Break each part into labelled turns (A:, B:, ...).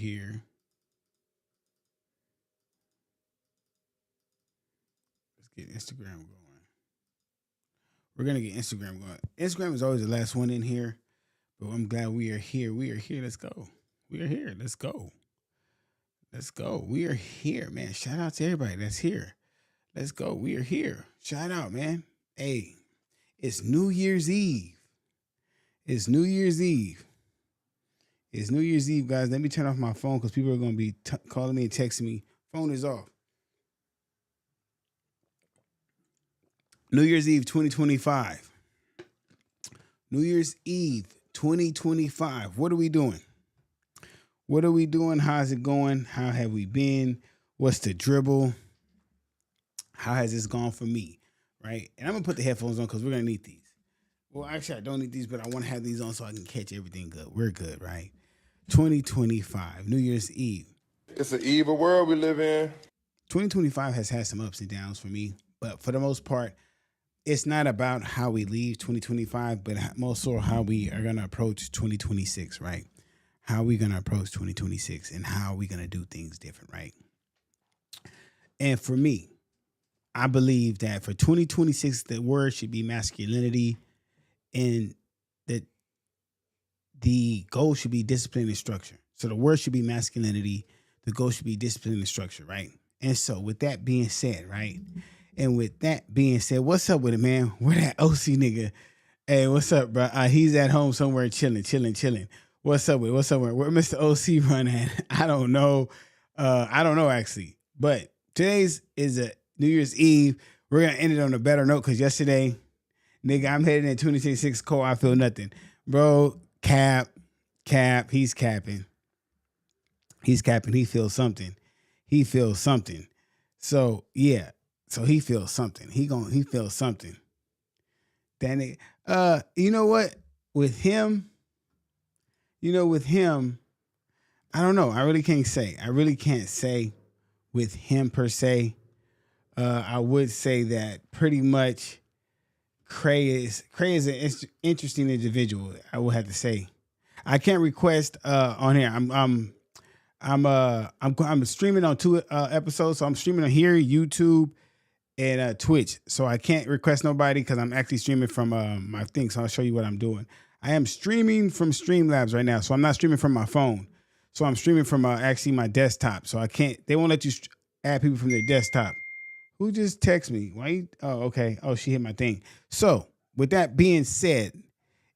A: here. Let's get Instagram going. We're gonna get Instagram going. Instagram is always the last one in here, but I'm glad we are here. We are here. Let's go. We are here. Let's go. Let's go. We are here, man. Shout out to everybody that's here. Let's go. We are here. Shout out, man. Hey, it's New Year's Eve. It's New Year's Eve. It's New Year's Eve, guys. Let me turn off my phone because people are going to be calling me and texting me. Phone is off. New Year's Eve 2025. New Year's Eve 2025. What are we doing? What are we doing? How's it going? How have we been? What's the dribble? How has this gone for me? Right? And I'm going to put the headphones on because we're going to need these. Well, actually, I don't need these, but I want to have these on so I can catch everything good. We're good, right? 2025, New Year's Eve.
B: It's an evil world we live in.
A: 2025 has had some ups and downs for me, but for the most part, it's not about how we leave 2025, but most so how we are going to approach 2026, right? How are we going to approach 2026 and how are we going to do things different, right? And for me, I believe that for 2026, the word should be masculinity and that the goal should be discipline and structure. So the word should be masculinity. The goal should be discipline and structure, right? And so with that being said, right? And with that being said, what's up with it, man? Where that OC nigga? Hey, what's up, bro? He's at home somewhere chilling. What's up with it? What's up with it? Where Mr. OC run at? I don't know. I don't know, actually. But today's is a New Year's Eve. We're going to end it on a better note because yesterday, nigga, I'm heading in 2026 cold. I feel nothing. Bro, cap. He's capping. He feels something. So, yeah. So he feels something. He feels something. That nigga. You know what? With him, I don't know. I really can't say with him per se. I would say that pretty much Cray is an interesting individual. I would have to say. I can't request on here. I'm streaming on two episodes. So I'm streaming on here, YouTube, and Twitch. So I can't request nobody because I'm actually streaming from my thing. So I'll show you what I'm doing. I am streaming from Streamlabs right now. So I'm not streaming from my phone. So I'm streaming from actually my desktop. So I can't. They won't let you add people from their desktop. Who just texted me? Why? Oh, okay. Oh, she hit my thing. So with that being said,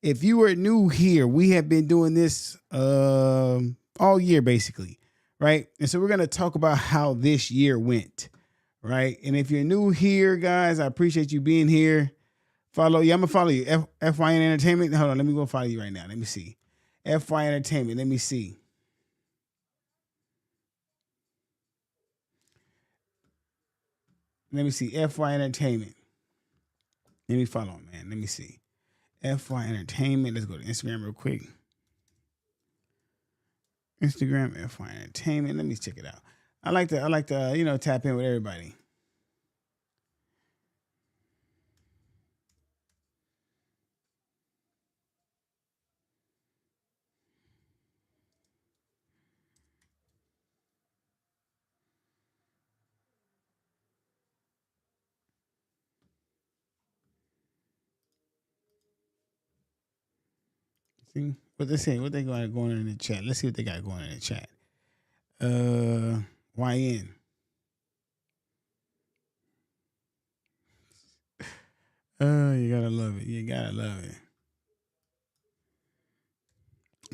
A: if you are new here, we have been doing this all year basically, right? And so we're going to talk about how this year went, right? And if you're new here, guys, I appreciate you being here. I'm going to follow you. FYN Entertainment. Hold on. Let me go follow you right now. Let me see. FY Entertainment. Let me see. FY Entertainment. Let me follow him, man. Let me see. FY Entertainment. Let's go to Instagram real quick. Instagram, FY Entertainment. Let me check it out. I like to, tap in with everybody. See what they say. What they got going on in the chat? Let's see what they got going in the chat. YN. You gotta love it.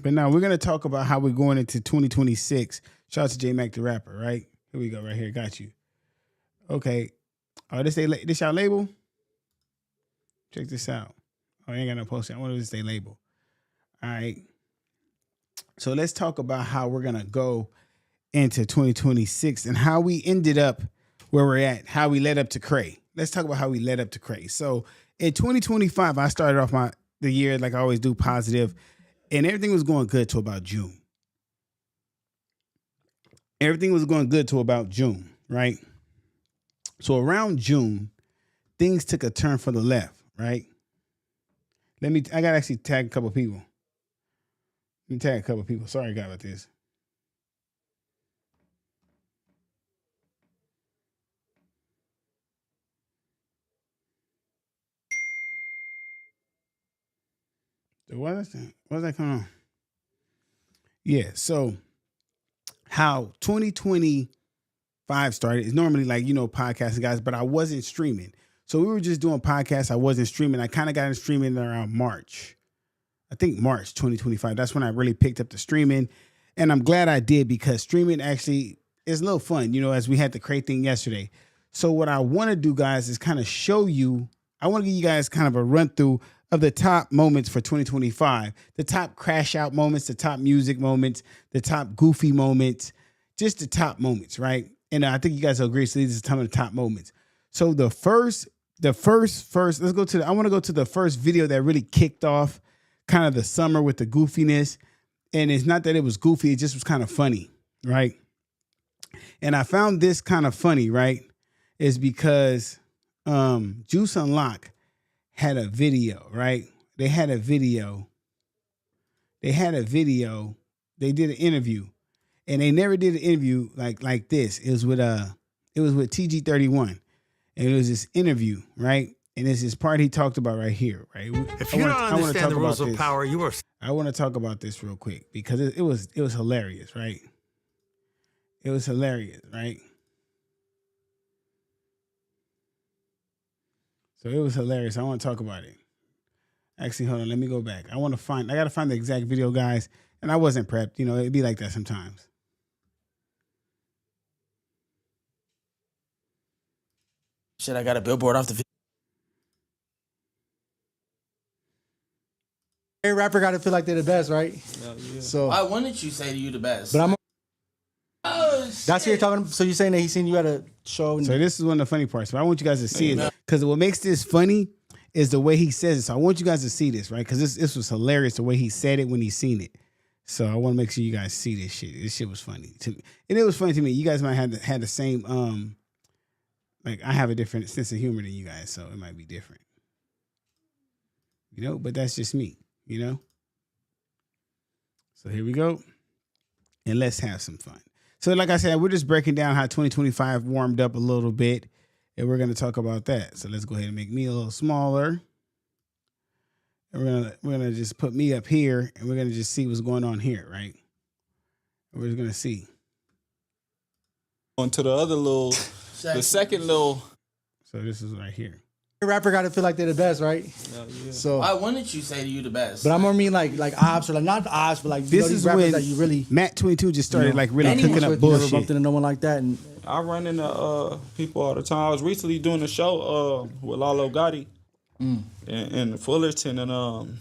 A: But now we're gonna talk about how we're going into 2026. Shout out to J Mac the rapper, right? Here we go, right here. Got you. Okay. Oh, this y'all label? Check this out. Oh, I ain't got no post. I wonder if this they label. All right. So let's talk about how we're gonna go into 2026 and how we ended up where we're at, how we led up to Cray. Let's talk about how we led up to Cray. So in 2025, I started off the year like I always do, positive, and everything was going good to about June. Right? So around June, things took a turn for the left, right? I gotta actually tag a couple people. Let me tag a couple people. Sorry, guys, about this. What's that coming on? Yeah. So how 2025 started is normally like, podcasting guys, but I wasn't streaming. So we were just doing podcasts. I wasn't streaming. I kind of got into streaming around March. I think March 2025. That's when I really picked up the streaming. And I'm glad I did because streaming actually is a little fun, as we had the crate thing yesterday. So what I want to do, guys, is kind of show you, I want to give you guys kind of a run through of the top moments for 2025, the top crash out moments, the top music moments, the top goofy moments, just the top moments, right? And I think you guys will agree. So these are some of the top moments. So the first, let's go to, I want to go to the first video that really kicked off kind of the summer with the goofiness. And it's not that it was goofy. It just was kind of funny, right? And I found this kind of funny, right? Is because Juice Unlock had a video, right? They had a video. They did an interview, and they never did an interview like this. It was with TG31, and it was this interview, right? And it's this part he talked about right here, right?
C: If you don't understand the rules of power, you are.
A: I want to talk about this real quick because it was hilarious, right? It was hilarious, right? So it was hilarious. I want to talk about it. Actually, hold on. Let me go back. I got to find the exact video, guys. And I wasn't prepped. It'd be like that sometimes.
D: Shit, I got a billboard off the video.
E: Every rapper got to feel like they're the best, right?
D: Yeah.
E: So
D: Why wouldn't you say you the best?
E: But
D: Oh, shit.
E: that's what you're talking. So you're saying that he's seen you at a show?
A: So this is one of the funny parts. But I want you guys to see it because what makes this funny is the way he says it. So I want you guys to see this, right? Because this was hilarious the way he said it when he seen it. So I want to make sure you guys see this shit. This shit was funny to me, and it was funny to me. You guys might have had the same. Like I have a different sense of humor than you guys, so it might be different. But that's just me. So here we go, and let's have some fun. So like I said, we're just breaking down how 2025 warmed up a little bit, and we're going to talk about that. So let's go ahead and make me a little smaller. And we're gonna just put me up here, and we're going to just see what's going on here, right? And we're just going to see.
F: On to the other little, the second little.
A: So this is right here.
E: Every rapper got to feel like they're the best, right?
F: Yeah.
E: So
D: Why wouldn't you say you the best?
E: but I'm gonna mean like ops or like not the ops, but like
A: This
E: these
A: is
E: rappers
A: when
E: that you really
A: Matt 22 just started like really
E: anyone
A: cooking up
E: with, you never
A: bullshit.
E: bumped into no one like that, and
F: I run into people all the time. I was recently doing a show with Lalo Gotti in Fullerton, and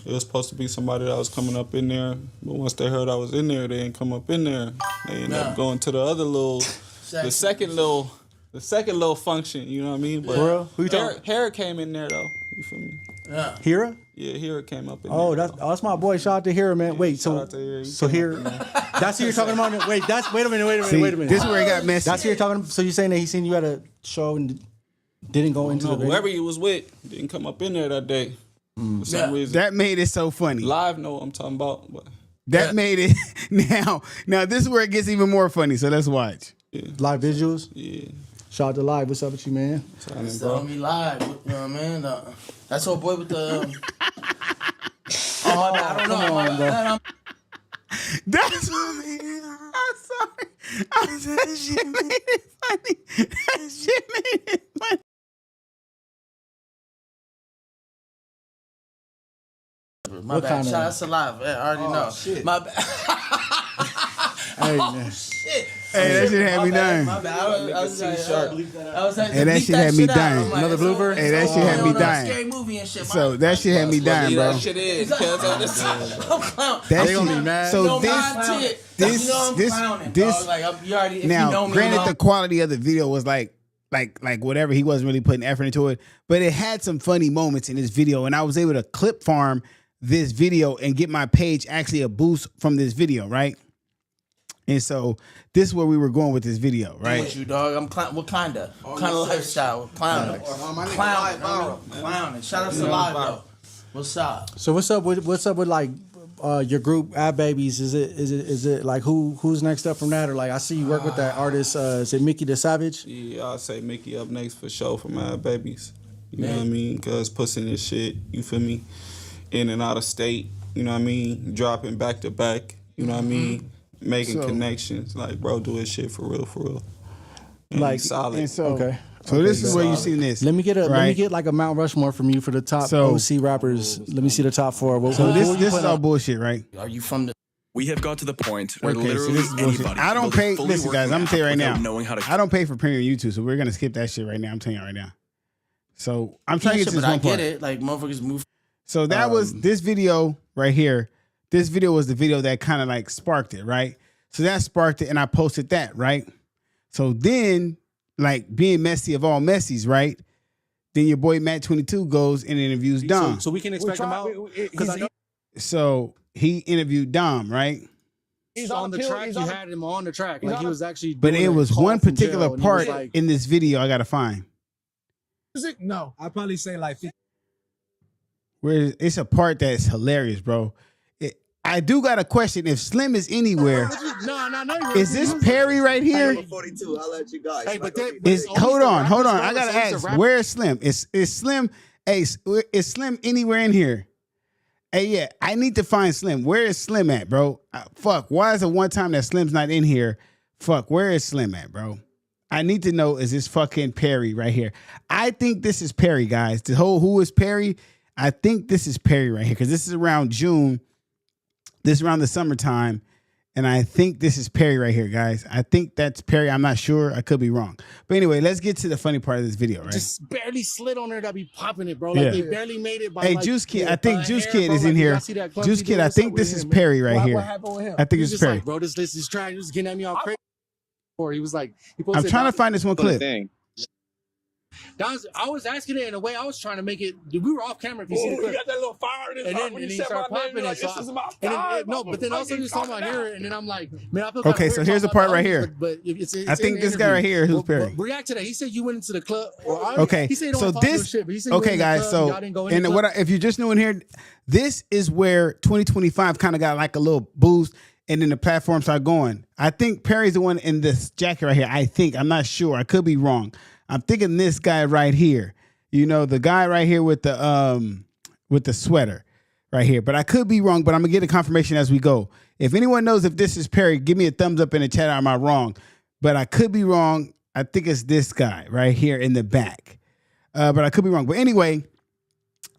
F: it was supposed to be somebody that was coming up in there, but once they heard I was in there, they didn't come up in there. They ended up going to the other little, the second little function. You know what I mean? But
E: Bro, who you talking?
F: Hera came in there though. You feel me?
D: Yeah.
E: Hira.
F: Yeah, Hera came up in
E: Oh,
F: there.
E: that's my boy. Shout out to Hira, man. Wait,
F: shout
E: so
F: out to Hira.
E: so here, that's who you're talking about. Wait, wait a minute.
A: See,
E: Wait a minute.
A: this is where it got messy.
E: That's who you're talking. So you're saying that he seen you at a show and didn't go into
F: No,
E: the video?
F: whoever he was with didn't come up in there that day for some reason.
A: That made it so funny.
F: Live, know what I'm talking about. But
A: That made it now this is where it gets even more funny. So let's watch.
E: Live visuals.
F: yeah,
E: Shout out to Live. What's up with you, man?
D: It's telling me live. You know what I mean? That's old boy with the. Oh, I don't know.
E: Come on, bro.
A: That's what made it. I'm sorry. I said that shit made it funny. That shit made it funny.
D: My
E: What
D: bad.
E: kind of-
D: Shout out to live. Yeah, I already know.
E: shit.
D: My bad.
E: Hey, man.
D: Shit.
A: Hey, that shit had me dying.
D: My bad. I was like,
A: Hey, that shit had me dying.
E: Another blooper?
A: Hey, that shit had me dying.
D: Scary movie and shit.
A: So that shit had me dying,
F: leave
A: bro.
F: that shit in. Cause of this.
D: I'm clown.
A: That
E: They gonna
A: shit-
E: be mad.
A: So
D: No,
A: this
D: my tit.
A: this-
D: You know I'm
A: this-
D: clowning,
A: this-
D: dog. Like you already. If you
A: now,
D: know me,
A: granted,
D: you know.
A: the quality of the video was like whatever. He wasn't really putting effort into it, but it had some funny moments in this video, and I was able to clip farm this video and get my page actually a boost from this video, right? And so this is where we were going with this video, right?
D: With you, dog. I'm clown. What kind of lifestyle? Clowning. Clowning. Shout out to live though. What's up?
E: So what's up with like your group Ab Babies? Is it like who's next up from that, or like I see you work with that artist? Is it Mickey the Savage?
F: Yeah, I'll say Mickey up next for sure for my babies. You know what I mean? Cause pussy this shit. You feel me? in and out of state. You know what I mean? Dropping back to back. You know what I mean? Making connections. Like, bro, do his shit for real. And
E: Like,
F: he's solid.
A: And so,
E: Okay.
A: So this is where you seen this.
E: Let me get
A: right?
E: like a Mount Rushmore from you for the top
A: So-
E: OC rappers. Let me see the top 4.
A: So this is all bullshit, right?
D: Are you from the?
G: We have got to the point where
A: Okay, so
G: literally
A: this is bullshit.
G: anybody
A: I don't
G: can build a
A: pay.
G: fully
A: Listen, guys,
G: working
A: I'm gonna tell you
G: app
A: right
G: without
A: now.
G: knowing how to
A: I don't pay for premium YouTube, so we're gonna skip that shit right now. I'm telling you right now. So I'm trying to
D: Yeah,
A: get to
D: but
A: this
D: I
A: one
D: get
A: part.
D: it. Like motherfuckers move.
A: So that was this video right here. This video was the video that kind of like sparked it, right? So that sparked it, and I posted that, right? So then, like being messy of all messies, right? Then your boy Matt 22 goes and interviews Dom.
E: So we can expect him out because I know
A: So he interviewed Dom, right?
E: he's on the track. You had him on the track. Like he was actually.
A: But
E: doing
A: it
E: a
A: was
E: call
A: one
E: from
A: particular
E: jail, and he was
A: part
E: like,
A: in this video I gotta find.
H: No, I'd probably say like 50.
A: Where it's a part that's hilarious, bro. I do got a question. If Slim is anywhere,
E: No.
A: is this Perry right here?
I: 42. I'll let you guys.
E: Hey, but that,
A: Is hold on. I
E: I
A: gotta ask. Where is Slim? Is Slim? Hey, is Slim anywhere in here? Hey, yeah, I need to find Slim. Where is Slim at, bro? Fuck. Why is it one time that Slim's not in here? Fuck. Where is Slim at, bro? I need to know. Is this fucking Perry right here? I think this is Perry, guys. The whole who is Perry? I think this is Perry right here because this is around June. This is around the summertime. And I think this is Perry right here, guys. I think that's Perry. I'm not sure. I could be wrong. But anyway, let's get to the funny part of this video, right?
E: just barely slid on there that be popping it, bro. Like
A: Yeah.
E: they barely made it by
A: Hey,
E: like,
A: Juice Kid.
E: yeah,
A: I think
E: by
A: Juice
E: hair,
A: Kid
E: bro.
A: is
E: Like,
A: in
E: y'all
A: here.
E: see that clumsy
A: Juice Kid,
E: dude?
A: I
E: What's
A: think
E: up
A: this
E: with
A: is
E: him,
A: Perry right
H: What
A: here.
H: happened with him?
A: I think
E: He's
A: this is
E: just
A: Perry.
E: like, bro, this is trying. He was getting at me all crazy. Or he was like, he
A: I'm
E: posted
A: trying to
E: Don-
A: find this one clip.
E: I was asking it in a way. I was trying to make it. We were off camera. If you see the
H: You
E: clip.
H: got that little fire in his
E: And
H: heart
E: then
H: when
E: and
H: you
E: he
H: said
E: started
H: my name.
E: popping
H: You're
E: it.
H: like,
E: So
H: this is my
E: and
H: time.
E: no, but then also
H: I'm
E: you saw my
H: fucking
E: hear
H: out.
E: it, and then I'm like, man, I feel
A: Okay,
E: kinda
A: so
E: weird
A: here's the
E: talking
A: part
E: about
A: right
E: the
A: here.
E: homies, but it's
A: I think
E: in
A: this
E: the
A: guy right
E: interview.
A: here, who's
E: Well,
A: Perry?
E: React to that. He said you went into the club.
A: Okay,
E: He said he don't
A: so
E: wanna talk no
A: this.
E: shit, but he said you went
A: Okay,
E: in the
A: guys.
E: club,
A: So
E: y'all didn't go in the
A: and
E: club.
A: if you're just new in here, this is where 2025 kind of got like a little boost, and then the platform started going. I think Perry's the one in this jacket right here. I think. I'm not sure. I could be wrong. I'm thinking this guy right here. You know, the guy right here with the sweater right here. But I could be wrong, but I'm gonna get a confirmation as we go. If anyone knows if this is Perry, give me a thumbs up in the chat. Am I wrong? But I could be wrong. I think it's this guy right here in the back. But I could be wrong. But anyway,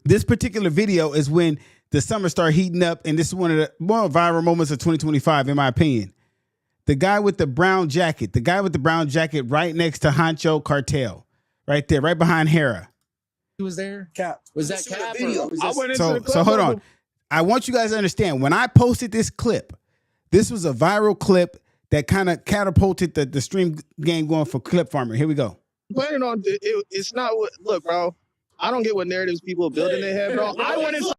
A: this particular video is when the summer started heating up, and this is one of the more viral moments of 2025, in my opinion. The guy with the brown jacket, right next to Honcho Cartel, right there, right behind Hera.
E: He was there.
H: Cap.
E: Was that Cap? Or was
H: I
E: this-
H: went into the club.
A: So hold on. I want you guys to understand, when I posted this clip, this was a viral clip that kind of catapulted the stream game going for Clip Farmer. Here we go.
J: Planning on it's not what. Look, bro. I don't get what narratives people build in their head, bro. I went into.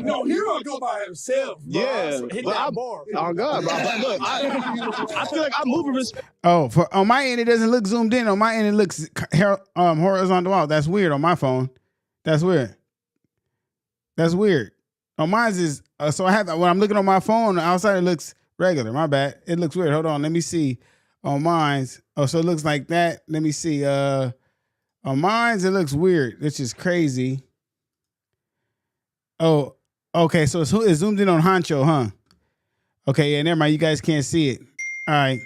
H: No, he gonna go by himself. Bro.
J: Yeah,
H: hit
J: but
H: that bar.
J: Oh God, bro. But look, I feel like I'm moving respect.
A: Oh, on my end, it doesn't look zoomed in. On my end, it looks horizontal out. That's weird on my phone. That's weird. On mine is, so I have, when I'm looking on my phone, outside it looks regular. My bad. It looks weird. Hold on. Let me see. On mine's, so it looks like that. Let me see. On mine's, it looks weird, which is crazy. Oh, okay. So it's zoomed in on Honcho, huh? Okay, yeah, never mind. You guys can't see it. All right.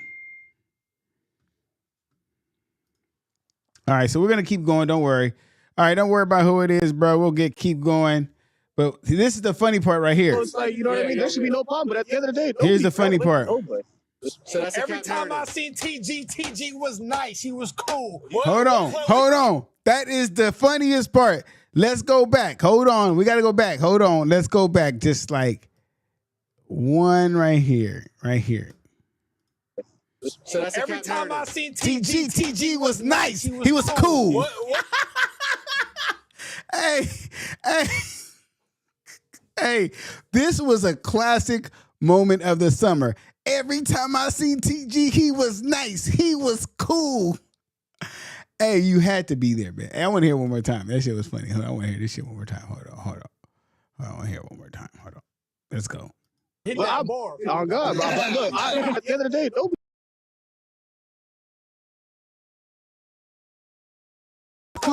A: All right, so we're gonna keep going. Don't worry. All right, don't worry about who it is, bro. We'll keep going. But this is the funny part right here.
J: It's like, you know what I mean? There should be no problem. But at the end of the day,
A: Here's the funny part.
E: So that's
H: Every
E: Cap
H: time I
E: narrative.
H: seen TG was nice. He was cool.
A: Hold on. That is the funniest part. Let's go back. Hold on. We got to go back. Hold on. Let's go back. Just like one right here.
E: So that's
H: Every
E: Cap
H: time I
E: narrative.
H: seen
A: TG was nice. He was cool.
H: What?
A: Hey, this was a classic moment of the summer. Every time I seen TG, he was nice. He was cool. Hey, you had to be there, man. Hey, I want to hear it one more time. That shit was funny. Hold on, I want to hear this shit one more time. Hold on. I want to hear it one more time. Hold on. Let's go.
H: Hit that bar.
J: Oh God, bro. But look, at the end of the day,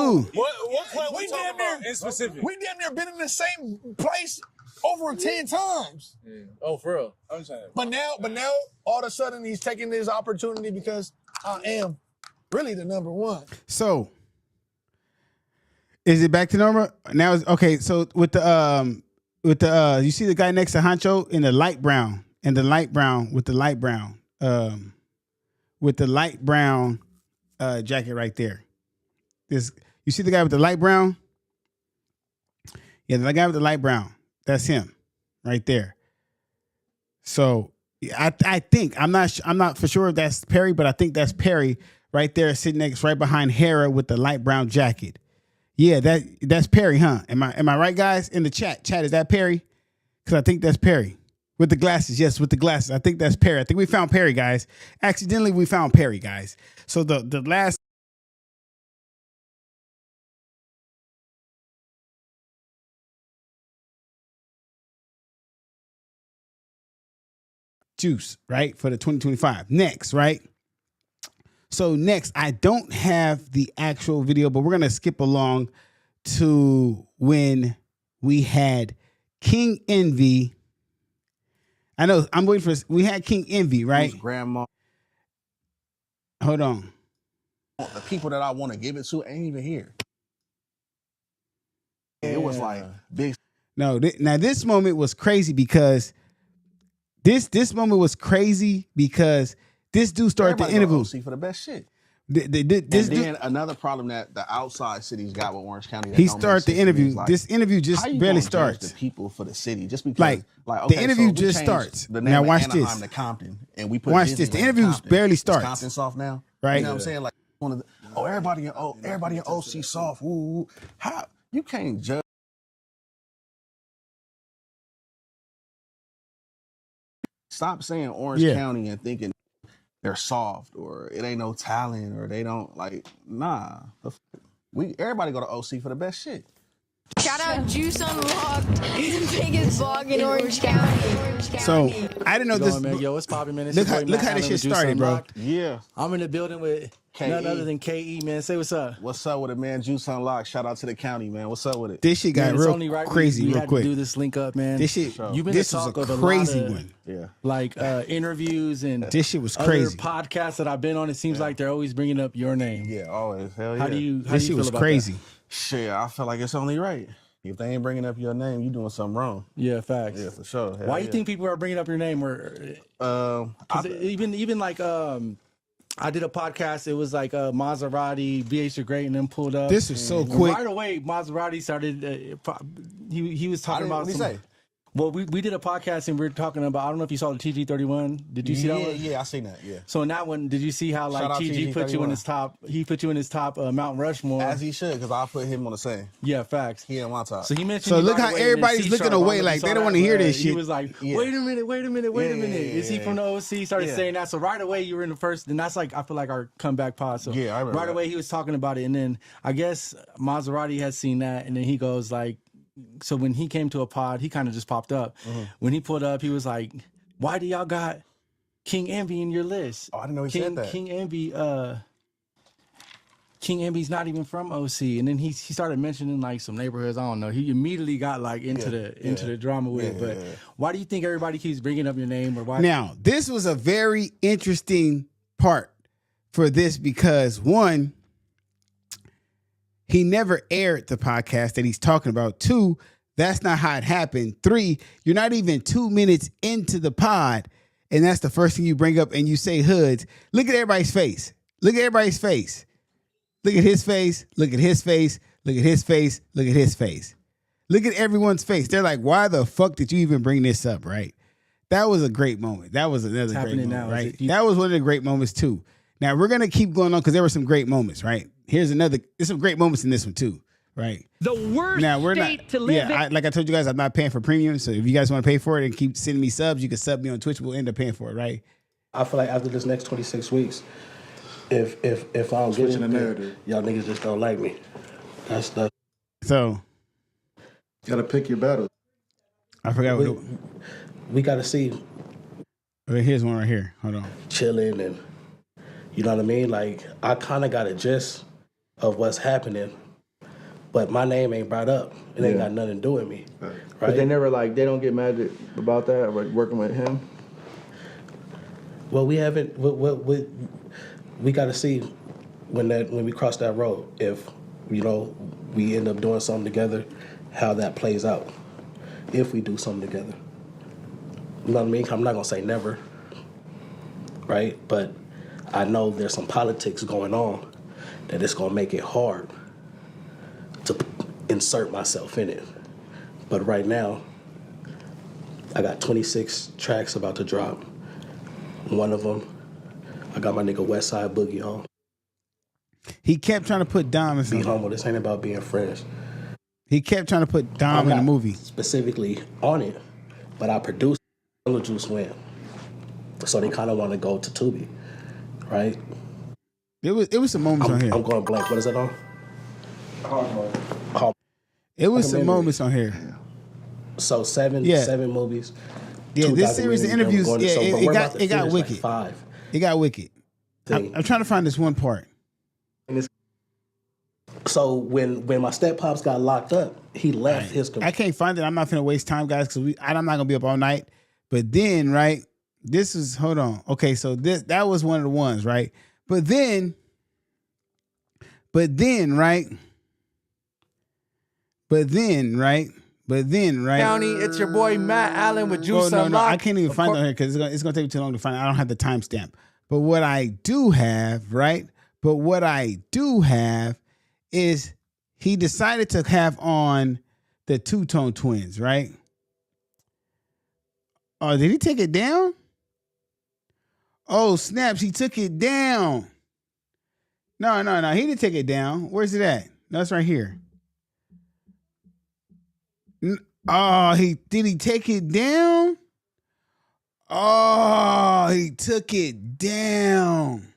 A: cool.
H: What club we damn near in specific? We damn near been in the same place over 10 times.
G: Yeah. Oh, for real?
H: I'm saying. But now, all of a sudden, he's taking this opportunity because I am really the number one.
A: So, is it back to normal now? Okay. So with the you see the guy next to Honcho in the light brown with the light brown jacket right there. You see the guy with the light brown? Yeah, the guy with the light brown. That's him, right there. So I think I'm not for sure if that's Perry, but I think that's Perry right there, sitting right behind Hera with the light brown jacket. Yeah, that's Perry, huh? Am I right, guys? In the chat, is that Perry? Because I think that's Perry with the glasses. Yes, with the glasses. I think that's Perry. I think we found Perry, guys. Accidentally, we found Perry, guys. So the last. Juice, right, for the 2025. Next, right? So next, I don't have the actual video, but we're going to skip along to when we had King Envy. I know, I'm waiting for, we had King Envy, right?
I: Grandma.
A: Hold on.
I: The people that I want to give it to ain't even here. It was like big.
A: No, now this moment was crazy because this moment was crazy because this dude started the interview.
I: See for the best shit.
A: Then
I: another problem that the outside cities got with Orange County.
A: He started the interview. Like, this interview just barely starts.
I: The people for the city just because
A: like okay, the interview just starts. Now watch
I: Anaheim
A: this.
I: To Compton, and we put
A: watch this. The interview barely starts.
I: Compton soft now,
A: right?
I: You know what I'm saying? Like everybody in OC soft. Woo. How you can't judge? Stop saying Orange County and thinking they're soft or it ain't no talent or they don't like. Nah, everybody go to OC for the best shit.
K: Shout out Juice Unlocked, the biggest vlog in Orange County.
A: So I didn't know this.
E: Man. Yo, what's poppin', man?
A: Look how this shit started, bro.
I: Yeah,
E: I'm in the building with none other than KE, man. Say what's up.
I: What's up with it, man? Juice Unlocked. Shout out to the county, man. What's up with it?
A: This shit got real crazy
E: we
A: real
E: had
A: quick.
E: To do this link up, man.
A: This shit.
E: You've been
A: This
E: the
A: was
E: talk
A: a
E: of
A: crazy
E: a lot of,
A: one.
I: Yeah.
E: Like interviews and
A: this shit was crazy.
E: Other podcasts that I've been on, it seems like they're always bringing up your name.
I: Yeah, always. Hell yeah.
E: How do you
A: this shit
E: feel
A: was
E: about
A: crazy.
E: That?
I: Shit, I feel like it's only right. If they ain't bringing up your name, you doing something wrong.
E: Yeah, facts.
I: Yeah, for sure.
E: Why do you think people are bringing up your name? Or even like I did a podcast. It was like Maserati, BH the Great, and then pulled up.
A: This was so quick.
E: Right away, Maserati started. He was talking about.
I: What did he say?
E: Well, we did a podcast and we were talking about. I don't know if you saw the TG31. Did you see that one?
I: Yeah, I seen that. Yeah.
E: So in that one, did you see how like TG put you in his top? He put you in his top Mount Rushmore.
I: As he should, because I put him on the same.
E: Yeah, facts.
I: He in my top.
E: So he mentioned.
A: So look how everybody's looking away, like they don't want to hear this shit.
E: He was like, "Wait a minute, wait a minute, wait a minute." Is he from the OC? He started saying that. So right away, you were in the first, and that's like I feel like our comeback pod. So
I: yeah, I remember
E: right away he was talking about it, and then I guess Maserati has seen that, and then he goes like. So when he came to a pod, he kind of just popped up. Mm-hmm. When he pulled up, he was like, "Why do y'all got King Envy in your list?"
I: Oh, I didn't know he said that.
E: King Envy's not even from OC. And then he started mentioning like some neighborhoods. I don't know. He immediately got like into the drama with it. But why do you think everybody keeps bringing up your name? Or why?
A: Now this was a very interesting part for this because one. He never aired the podcast that he's talking about. 2, that's not how it happened. 3, you're not even 2 minutes into the pod, and that's the first thing you bring up and you say hoods. Look at everybody's face. Look at everybody's face. Look at his face. Look at his face. Look at his face. Look at his face. Look at everyone's face. They're like, why the fuck did you even bring this up, right? That was a great moment. That was another great moment, now, right? That was one of the great moments, too. Now, we're going to keep going on because there were some great moments, right? There's some great moments in this one, too, right?
L: The worst state to live in.
A: Like I told you guys, I'm not paying for premium. So if you guys want to pay for it and keep sending me subs, you can sub me on Twitch. We'll end up paying for it, right?
M: I feel like after this next 26 weeks, if I don't get in the narrative, y'all niggas just don't like me. That's
A: so.
M: You got to pick your battles.
A: I forgot what
M: we got to see.
A: Okay, here's one right here. Hold on.
M: Chilling and, you know what I mean? Like, I kind of got a gist of what's happening, but my name ain't brought up. It ain't got nothing to do with me. Right?
I: But they never they don't get mad about that or working with him.
M: Well, we haven't. We got to see when we cross that road, if we end up doing something together, how that plays out. If we do something together, you know what I mean? I'm not gonna say never, right? But I know there's some politics going on that it's gonna make it hard to insert myself in it. But right now, I got 26 tracks about to drop. One of them, I got my nigga Westside Boogie on.
A: He kept trying to put Dom in
M: Be humble. This ain't about being friends.
A: He kept trying to put Dom in the movie.
M: Specifically on it, but I produced Lil Juice win. So they kind of want to go to Tubi, right?
A: It was some moments on here.
M: I'm going blank. What is it on?
A: It was some moments on here.
M: So seven movies.
A: Yeah, this series of interviews, it got
M: wicked.
A: wicked. 5. It got wicked. I'm trying to find this one part.
M: So when my step pops got locked up, he left his.
A: I can't find it. I'm not gonna waste time, guys, because I'm not gonna be up all night. But then, right, this is hold on. Okay, so that was one of the ones, right? But then, right.
G: County, it's your boy Matt Allen with Juice Unlocked.
A: No, I can't even find it on here because it's gonna take me too long to find it. I don't have the timestamp. But what I do have, right? Is he decided to have on the Two-Tone Twins, right? Oh, did he take it down? Oh, snaps, he took it down. No, he didn't take it down. Where's it at? No, it's right here. Oh, did he take it down? Oh, he took it down.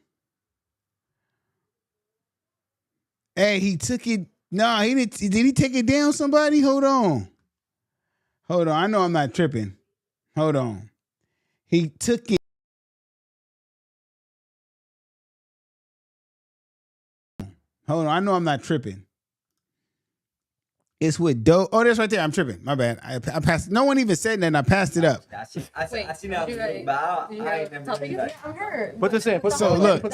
A: Hey, he took it. No, he didn't. Did he take it down, somebody? Hold on. I know I'm not tripping. Hold on. He took it. Hold on. I know I'm not tripping. It's with Doe. Oh, that's right there. I'm tripping. My bad. I passed. No one even said that, and I passed it up.
N: I seen that.
G: I'm hurt.
I: Put this in.
A: So look.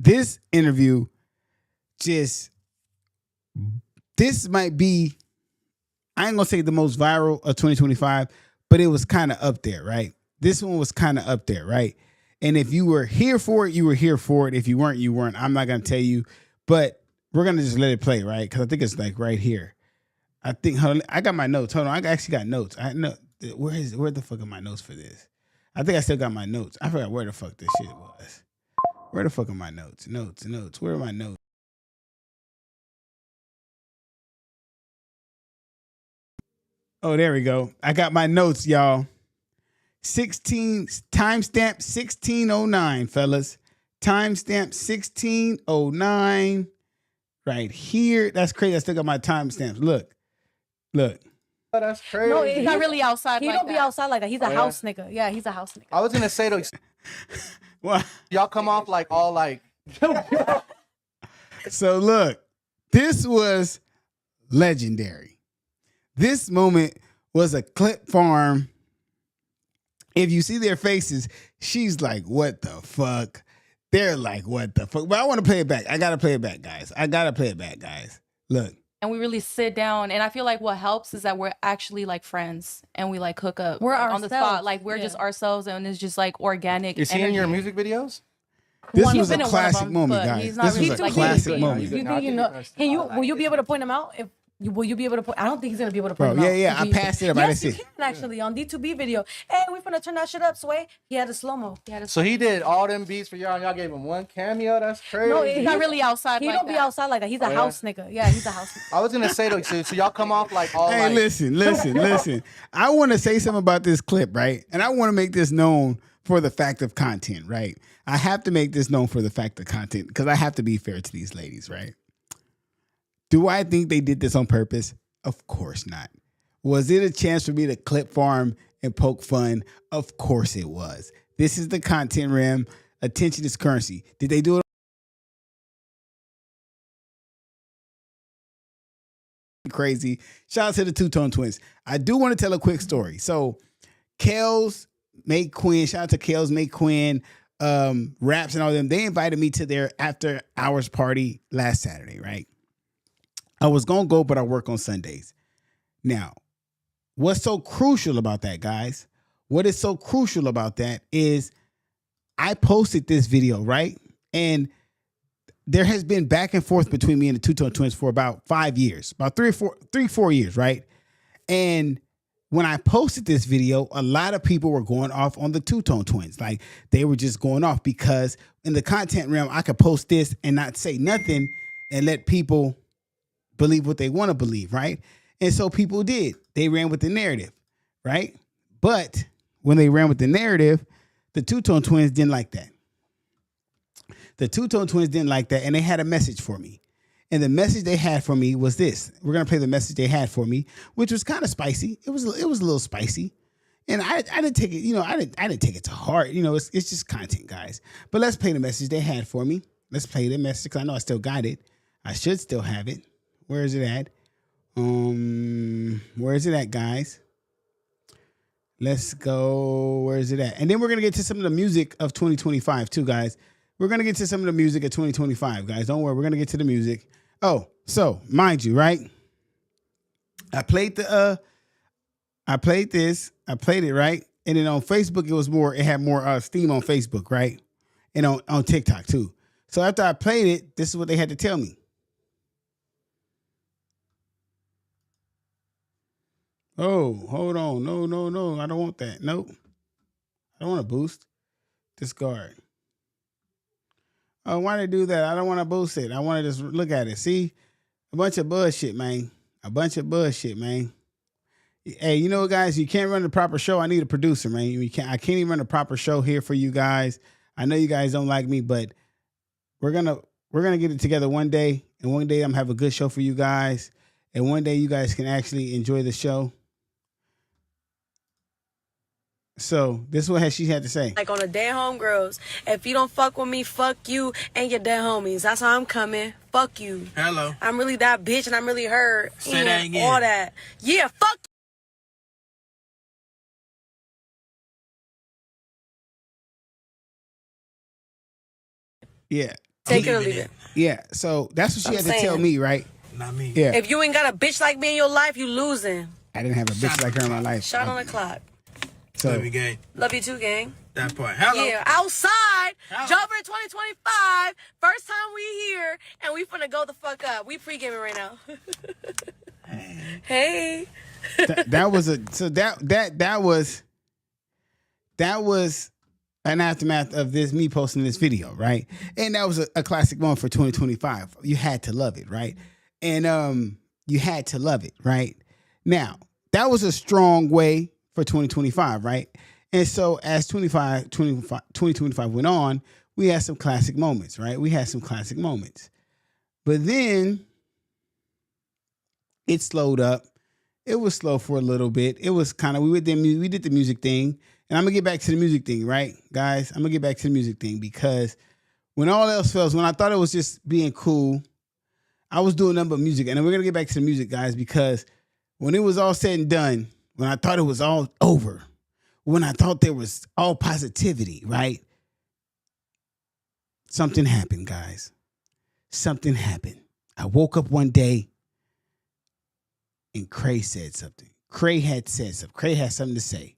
A: This interview, this might be, I ain't gonna say the most viral of 2025, but it was kind of up there, right? This one was kind of up there, right? And if you were here for it, you were here for it. If you weren't, you weren't. I'm not gonna tell you, but we're gonna just let it play, right? Because I think it's like right here. I think I got my notes. Hold on, I actually got notes. I know where the fuck are my notes for this? I think I still got my notes. I forgot where the fuck this shit was. Where the fuck are my notes? Notes. Where are my notes? Oh, there we go. I got my notes, y'all. 16 timestamp 1609, fellas. Timestamp 1609. Right here. That's crazy. I still got my timestamps. Look.
G: Oh, that's crazy. No, he's not really outside. He don't be outside like that. He's a house nigga. Yeah, he's a house nigga.
I: I was gonna say though.
A: What?
I: Y'all come off like all like.
A: So look, this was legendary. This moment was a clip farm. If you see their faces, she's like, what the fuck? They're like, what the fuck? But I want to play it back. I got to play it back, guys. Look.
O: And we really sit down, and I feel like what helps is that we're actually like friends, and we like hook up.
G: We're
O: on the spot,
G: ourselves.
O: like we're just ourselves, and it's just like organic.
I: You see in your music videos?
A: This was a classic moment, guys. This was a classic moment.
G: You think you know? Will you be able to point him out? Will you be able to point? I don't think he's gonna be able to point
A: Bro,
G: him out.
A: yeah. I passed it up.
G: Yes, you can actually on D2B video. Hey, we finna turn that shit up, Sway. He had a slow mo.
I: So he did all them beats for y'all, and y'all gave him one cameo. That's crazy.
G: No,
O: He's not really outside.
G: He
O: like
G: don't be
O: that.
G: outside like that. He's a house nigga. Yeah, he's a house nigga.
I: I was gonna say though, so y'all come off like all.
A: Hey,
I: like,
A: listen. I want to say something about this clip, right? And I want to make this known for the fact of content, right? I have to make this known for the fact of content because I have to be fair to these ladies, right? Do I think they did this on purpose? Of course not. Was it a chance for me to clip farm and poke fun? Of course it was. This is the content realm. Attention is currency. Did they do it crazy. Shout out to the Two-Tone Twins. I do want to tell a quick story. So, Kels, Make Quinn, shout out to Kels, Make Quinn, Raps and all them. They invited me to their after hours party last Saturday, right? I was going to go, but I work on Sundays. Now, what's so crucial about that, guys? What is so crucial about that is I posted this video, right? And there has been back and forth between me and the Two-Tone Twins for about 5 years, about 4 years, right? And when I posted this video, a lot of people were going off on the Two-Tone Twins. Like, they were just going off because in the content realm, I could post this and not say nothing and let people believe what they want to believe, right? And so people did. They ran with the narrative, right? But when they ran with the narrative, the Two-Tone Twins didn't like that. The Two-Tone Twins didn't like that, and they had a message for me. And the message they had for me was this. We're going to play the message they had for me, which was kind of spicy. It was a little spicy. And I didn't take it, I didn't take it to heart. It's just content, guys. But let's play the message they had for me. Let's play the message because I know I still got it. I should still have it. Where is it at? Where is it at, guys? Let's go. Where is it at? And then we're going to get to some of the music of 2025 too, guys. We're going to get to some of the music of 2025, guys. Don't worry. We're going to get to the music. Oh, so mind you, right? I played this. I played it, right? And then on Facebook, it had more steam on Facebook, right? And on TikTok too. So after I played it, this is what they had to tell me. Oh, hold on. No. I don't want that. Nope. I don't want to boost. Discard. Oh, why they do that? I don't want to boost it. I want to just look at it. See? A bunch of bullshit, man. Hey, you know what, guys? You can't run the proper show. I need a producer, man. I can't even run a proper show here for you guys. I know you guys don't like me, but we're gonna get it together one day. And one day I'm gonna have a good show for you guys. And one day you guys can actually enjoy the show. So this is what she had to say.
N: Like on the Dead Homegirls, if you don't fuck with me, fuck you and your dead homies. That's how I'm coming. Fuck you.
D: Hello.
N: I'm really that bitch and I'm really her.
D: Say that again.
N: All that. Yeah, fuck
A: Yeah.
N: Take it or leave it.
A: Yeah. So that's what she had to tell me, right?
D: Not me.
A: Yeah.
N: If you ain't got a bitch like me in your life, you losing.
A: I didn't have a bitch like her in my life.
N: Shot on the clock.
A: So,
D: Love you, gang.
N: Love you too, gang.
D: That part. Hello.
N: Yeah, outside.
D: Hello.
N: Jumper 2025. First time we here, and we finna go the fuck up. We pre-gaming right now. Hey.
A: that was an aftermath of me posting this video, right? And that was a classic moment for 2025. You had to love it, right? And you had to love it, right? Now, that was a strong way for 2025, right? And so as 2025 went on, we had some classic moments, right? But then it slowed up. It was slow for a little bit. It was kind of, we did the music thing. And I'm going to get back to the music thing, right, guys? I'm going to get back to the music thing because when all else fails, when I thought it was just being cool, I was doing nothing but music. And we're going to get back to the music, guys, because when it was all said and done, when I thought it was all over, when I thought there was all positivity, right? Something happened, guys. Something happened. I woke up one day and Cray said something. Cray had something to say.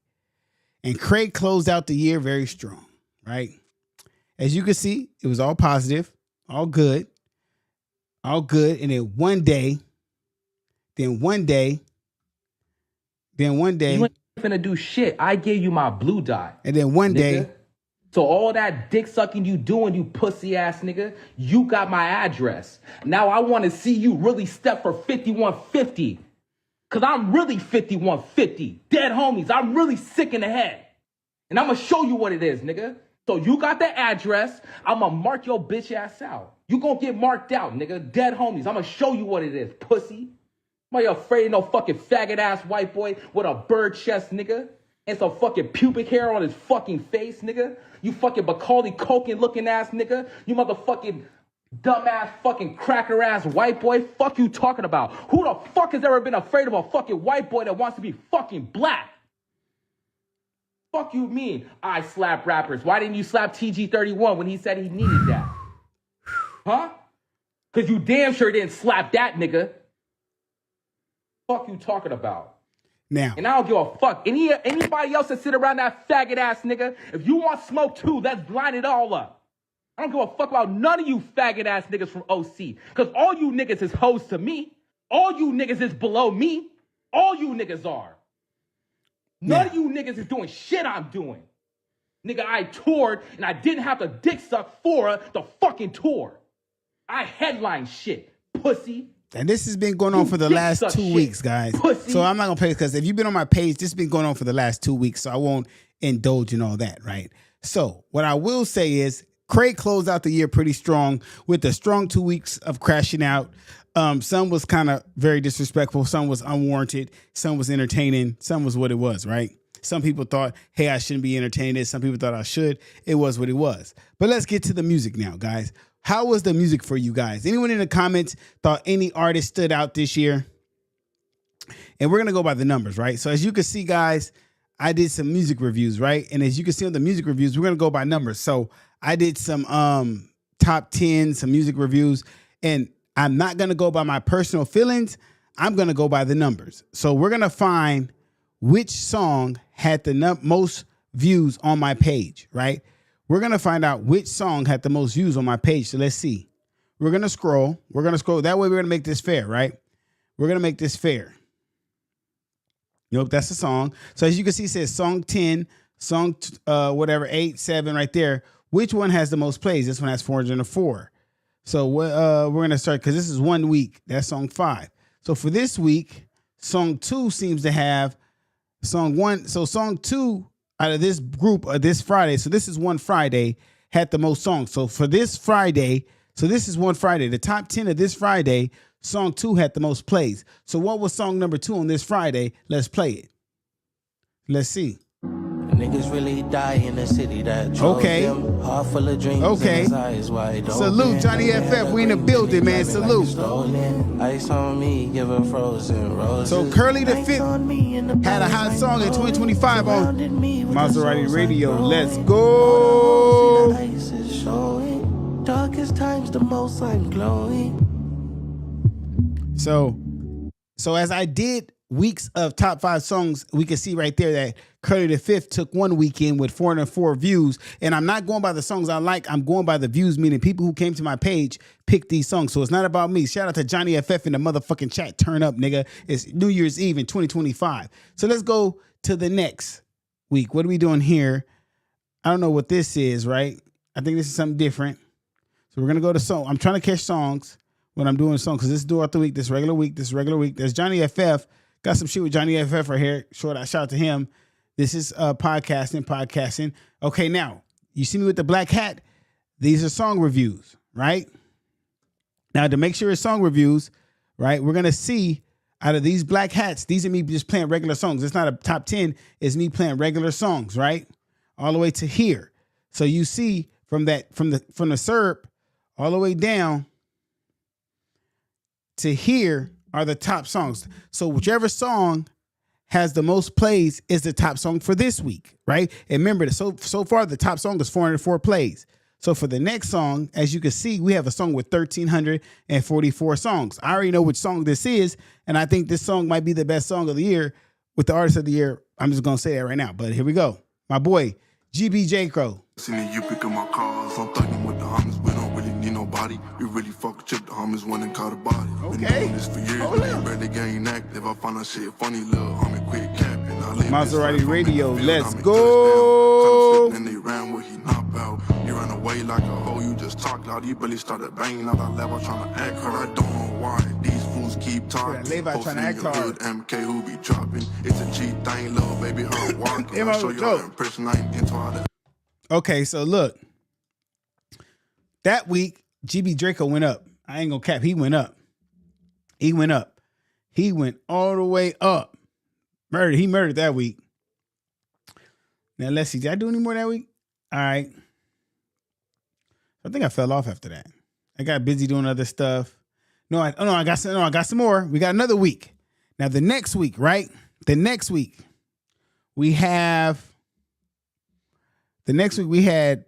A: And Cray closed out the year very strong, right? As you can see, it was all positive, all good. And then one day, you
P: ain't finna do shit. I gave you my blue dot.
A: And then one day.
P: So all that dick sucking you doing, you pussy ass nigga, you got my address. Now I want to see you really step for 5150. Cause I'm really 5150. Dead homies, I'm really sick in the head. And I'm gonna show you what it is, nigga. So you got the address, I'm gonna mark your bitch ass out. You gonna get marked out, nigga. Dead homies, I'm gonna show you what it is, pussy. Why you afraid of no fucking faggot ass white boy with a bird chest, nigga? And some fucking pubic hair on his fucking face, nigga? You fucking Macaulay Culkin looking ass nigga? You motherfucking Dumbass fucking cracker ass white boy. Fuck you talking about? Who the fuck has ever been afraid of a fucking white boy that wants to be fucking black? Fuck you mean I slap rappers? Why didn't you slap TG31 when he said he needed that? Huh? Cause you damn sure didn't slap that nigga. Fuck you talking about?
A: Now.
P: And I don't give a fuck. Anybody else that sit around that faggot ass nigga, if you want smoke too, let's line it all up. I don't give a fuck about none of you faggot ass niggas from OC. Cause all you niggas is hoes to me. All you niggas is below me. All you niggas are. None of you niggas is doing shit I'm doing. Nigga, I toured and I didn't have to dick suck for the fucking tour. I headline shit, pussy.
A: And this has been going on for the last 2 weeks, guys. Pussy. So I'm not going to play this because if you've been on my page, this has been going on for the last 2 weeks. So I won't indulge in all that, right? So what I will say is Craig closed out the year pretty strong with a strong 2 weeks of crashing out. Some was kind of very disrespectful. Some was unwarranted. Some was entertaining. Some was what it was, right? Some people thought, hey, I shouldn't be entertaining. Some people thought I should. It was what it was. But let's get to the music now, guys. How was the music for you guys? Anyone in the comments thought any artist stood out this year? And we're going to go by the numbers, right? So as you can see, guys, I did some music reviews, right? And as you can see on the music reviews, we're going to go by numbers. So I did some top 10, some music reviews, and I'm not going to go by my personal feelings. I'm going to go by the numbers. So we're going to find which song had the most views on my page, right? We're going to find out which song had the most views on my page. So let's see. We're going to scroll. We're going to scroll. That way we're going to make this fair, right? We're going to make this fair. Nope, that's the song. So as you can see, it says song 10, song whatever, 8, 7 right there. Which one has the most plays? This one has 404. So we're going to start because this is 1 week. That's song 5. So for this week, song 2 seems to have song 1. So song 2 out of this group this Friday, so this is one Friday, had the most songs. So for this Friday, so this is one Friday, the top 10 of this Friday, song 2 had the most plays. So what was song number 2 on this Friday? Let's play it. Let's see.
Q: Niggas really die in the city that drove them. Heart full of dreams.
A: Okay. Salute, Johnny FF. We in the building, man. Salute.
Q: Ice on me, give a frozen roses.
A: So Curly the Fifth had a hot song in 2025 on Maserati Radio. Let's go.
Q: Darkest times, the most I'm glowing.
A: So as I did weeks of top 5 songs, we can see right there that Curly the Fifth took 1 weekend with 404 views. And I'm not going by the songs I like. I'm going by the views, meaning people who came to my page picked these songs. So it's not about me. Shout out to Johnny FF in the motherfucking chat. Turn up, nigga. It's New Year's Eve in 2025. So let's go to the next week. What are we doing here? I don't know what this is, right? I think this is something different. So we're going to go to song. I'm trying to catch songs when I'm doing songs because this is throughout the week, this regular week, this regular week. There's Johnny FF. Got some shit with Johnny FF right here. Shout out to him. This is podcasting. Okay, now, you see me with the black hat? These are song reviews, right? Now, to make sure it's song reviews, right, we're going to see out of these black hats, these are me just playing regular songs. It's not a top 10. It's me playing regular songs, right? All the way to here. So you see from the SERP all the way down to here are the top songs. So whichever song has the most plays is the top song for this week, right? And remember, so far the top song is 404 plays. So for the next song, as you can see, we have a song with 1,344 songs. I already know which song this is, and I think this song might be the best song of the year with the artist of the year. I'm just gonna say that right now, but here we go. My boy, GB J. Crow.
R: Seeing you picking my cars, I'm thugging with the homies. We don't really need nobody. We really fuck chip the homies one and caught a body.
A: Okay.
R: Been doing this for years, ain't ready to gain active. I find that shit funny, little homie, quit capping.
A: Maserati Radio, let's go.
R: And they ran where he not out. You ran away like a hoe, you just talk loud. You barely started banging out that level, trying to act hard. I don't know why these fools keep talking.
A: Trying to act hard.
R: MK who be dropping. It's a cheat thing, little baby, I'm walking. I'll show you how to impression, I ain't into all that.
A: Okay, so look. That week, GB Draco went up. I ain't gonna cap. He went up. He went up. He went all the way up. He murdered that week. Now, let's see. Did I do any more that week? All right. I think I fell off after that. I got busy doing other stuff. I got some more. We got another week. Now the next week, right? The next week we had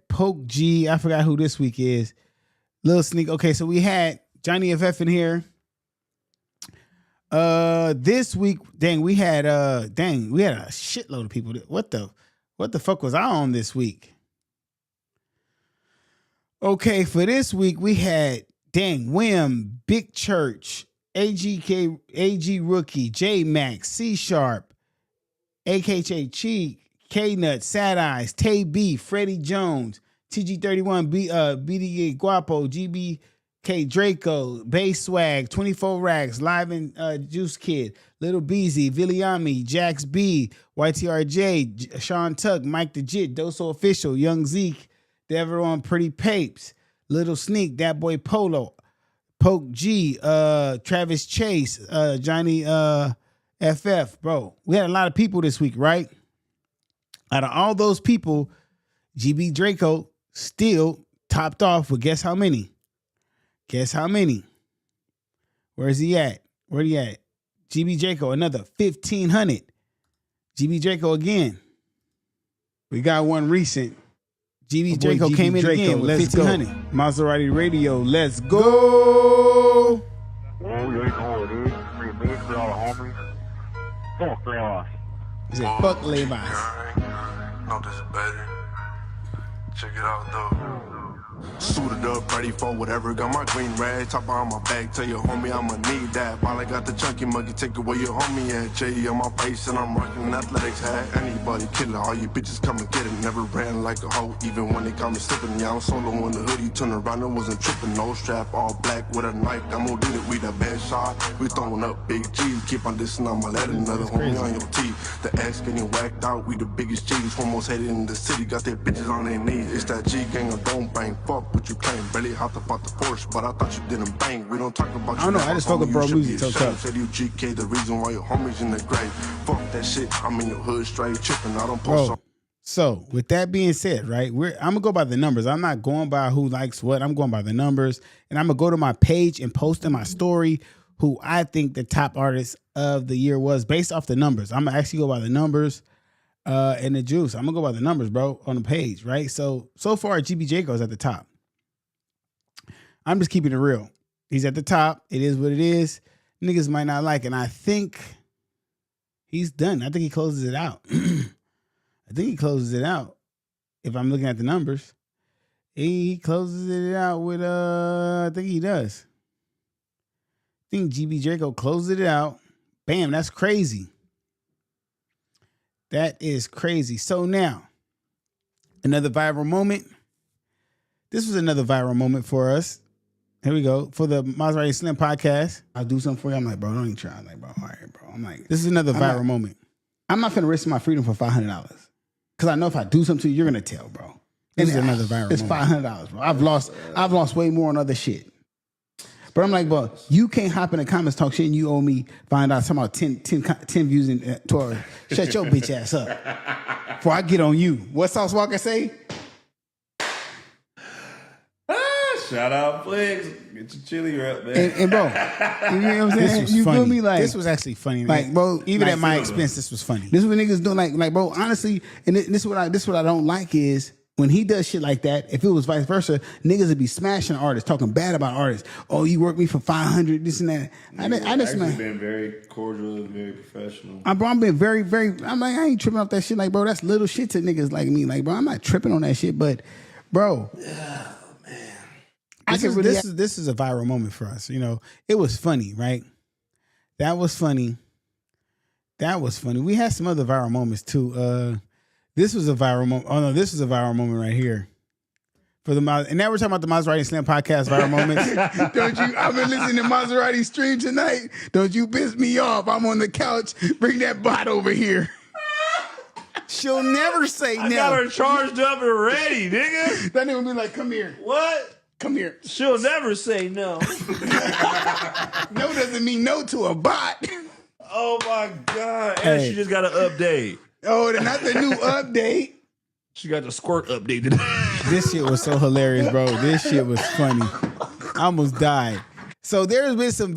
A: Poke G. I forgot who this week is. Little sneak. Okay, so we had Johnny FF in here. This week, we had a shitload of people. What the fuck was I on this week? Okay, for this week we had Wim, Big Church, AG Rookie, J Max, C Sharp, AKJ Cheek, K Nut, Sad Eyes, Tay B, Freddie Jones, TG31, BDA Guapo, GBK Draco, Bass Swag, 24 Racks, Live and Juice Kid, Little Beezy, Viliami, Jax B, YTRJ, Sean Tuck, Mike the Jit, Doso Official, Young Zeke, Deveron Pretty Papes, Little Sneak, That Boy Polo, Poke G, Travis Chase, Johnny FF, bro. We had a lot of people this week, right? Out of all those people, GB Draco still topped off with guess how many? Guess how many? Where's he at? Where he at? GB Draco, another 1,500. GB Draco again. We got one recent. GB Draco came in again with 1,500. Maserati Radio, let's go.
S: Oh, you ain't know it is. Me and me for all the homies. Come on, Levi's.
A: Is it fuck Levi's?
R: No, this is better. Check it out, though. Suited up, ready for whatever. Got my green rag, top on my back. Tell your homie I'ma need that. While I got the chunky muggy, take away your homie at. J on my face and I'm rocking an athletics hat. Anybody killer, all you bitches come and get it. Never ran like a hoe, even when they got me slipping. Yeah, I'm solo in the hoodie, turn around and wasn't tripping. No strap, all black with a knife. I'm gonna do it, we the best shot. We throwing up big G's. Keep on dissing on my letter, another homie on your teeth. The ass getting whacked out, we the biggest G's. Almost headed in the city, got their bitches on their knees. It's that G gang of don't bang. Fuck what you claim. Barely hopped up out the Porsche, but I thought you didn't bang. We don't talk about you.
A: I don't know, I just fuck with bro music so tough.
R: Said you GK, the reason why your homies in the grave. Fuck that shit, I'm in your hood straight tripping. I don't post on.
A: So with that being said, right, I'm gonna go by the numbers. I'm not going by who likes what. I'm going by the numbers, and I'm gonna go to my page and post in my story who I think the top artist of the year was based off the numbers. I'm gonna actually go by the numbers and the juice. I'm gonna go by the numbers, bro, on the page, right? So far, GB Draco's at the top. I'm just keeping it real. He's at the top. It is what it is. Niggas might not like it. And I think he's done. I think he closes it out. I think he closes it out. If I'm looking at the numbers, he closes it out with, I think he does. I think GB Draco closes it out. Bam, that's crazy. That is crazy. So now, another viral moment. This was another viral moment for us. Here we go. For the Maserati Slim podcast. I'll do something for you. I'm like, bro, don't even try. I'm like, bro, all right, bro. I'm like, this is another viral moment. I'm not finna risk my freedom for $500. Because I know if I do something to you, you're gonna tell, bro. This is another viral moment. It's $500, bro. I've lost way more on other shit. But I'm like, bro, you can't hop in the comments, talk shit, and you owe me, find out something about 10 views in Twitter. Shut your bitch ass up before I get on you. What Sauce Walker say?
T: Shout out Flex. Get your chili up, man.
A: And bro, you know what I'm saying? You feel me? Like, this was actually funny. Like, bro, even at my expense, this was funny. This is what niggas doing. Like, bro, honestly, and this is what I don't like is when he does shit like that. If it was vice versa, niggas would be smashing artists, talking bad about artists. Oh, you worked me for $500, this and that. I just
T: been very cordial, very professional.
A: Bro, I'm been very, very. I'm like, I ain't tripping off that shit. Like, bro, that's little shit to niggas like me. Like, bro, I'm not tripping on that shit. But, bro. This is a viral moment for us. You know, it was funny, right? That was funny. We had some other viral moments too. This was a viral moment. Oh no, this is a viral moment right here. And now we're talking about the Maserati Slam podcast viral moments. Don't you? I've been listening to Maserati stream tonight. Don't you piss me off? I'm on the couch. Bring that bot over here. She'll never say no.
T: I got her charged up and ready, nigga.
A: That nigga will be like, come here.
T: What?
A: Come here.
T: She'll never say no.
A: No doesn't mean no to a bot.
T: Oh my God. And she just got an update.
A: Oh, not the new update.
T: She got the squirt update today.
A: This shit was so hilarious, bro. This shit was funny. I almost died. So there's been some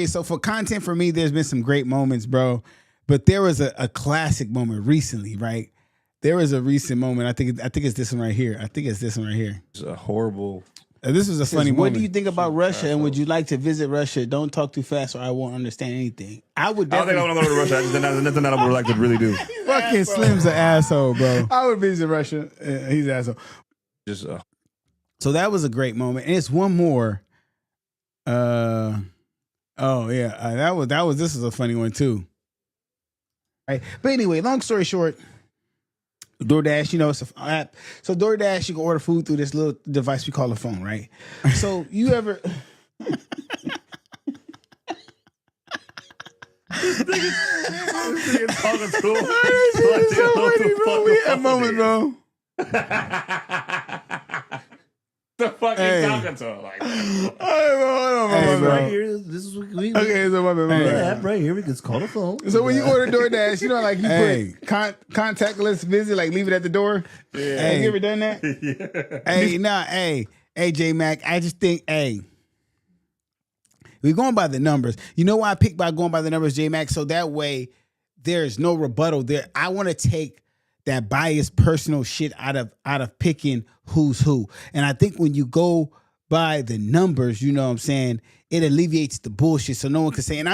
A: so for content for me, there's been some great moments, bro. But there was a classic moment recently, right? There was a recent moment. I think it's this one right here.
T: It's a horrible.
A: This was a funny moment.
I: What do you think about Russia? And would you like to visit Russia? Don't talk too fast, or I won't understand anything.
T: I don't think I want to go to Russia. There's nothing that I would like to really do.
A: Fucking Slim's an asshole, bro. I would visit Russia. He's an asshole.
T: Just
A: So that was a great moment. And it's one more. This was a funny one too. Right. But anyway, long story short, DoorDash, it's an app. So DoorDash, you can order food through this little device we call a phone, right? So you ever
T: talking to him.
A: So funny, bro. We had moments, bro.
T: The fucking talking to him. Like,
A: hold on, bro.
U: Right here, this is
A: Okay, so my bad.
U: app right here. We can call the phone.
A: So when you order DoorDash, you put contactless visit, like leave it at the door.
T: Yeah.
A: Have you ever done that?
T: Yeah.
A: Hey, J Mac. I just think, we're going by the numbers. You know why I picked by going by the numbers, J Mac? So that way, there's no rebuttal there. I want to take that biased personal shit out of picking who's who. And I think when you go by the numbers, you know what I'm saying, it alleviates the bullshit so no one can say, and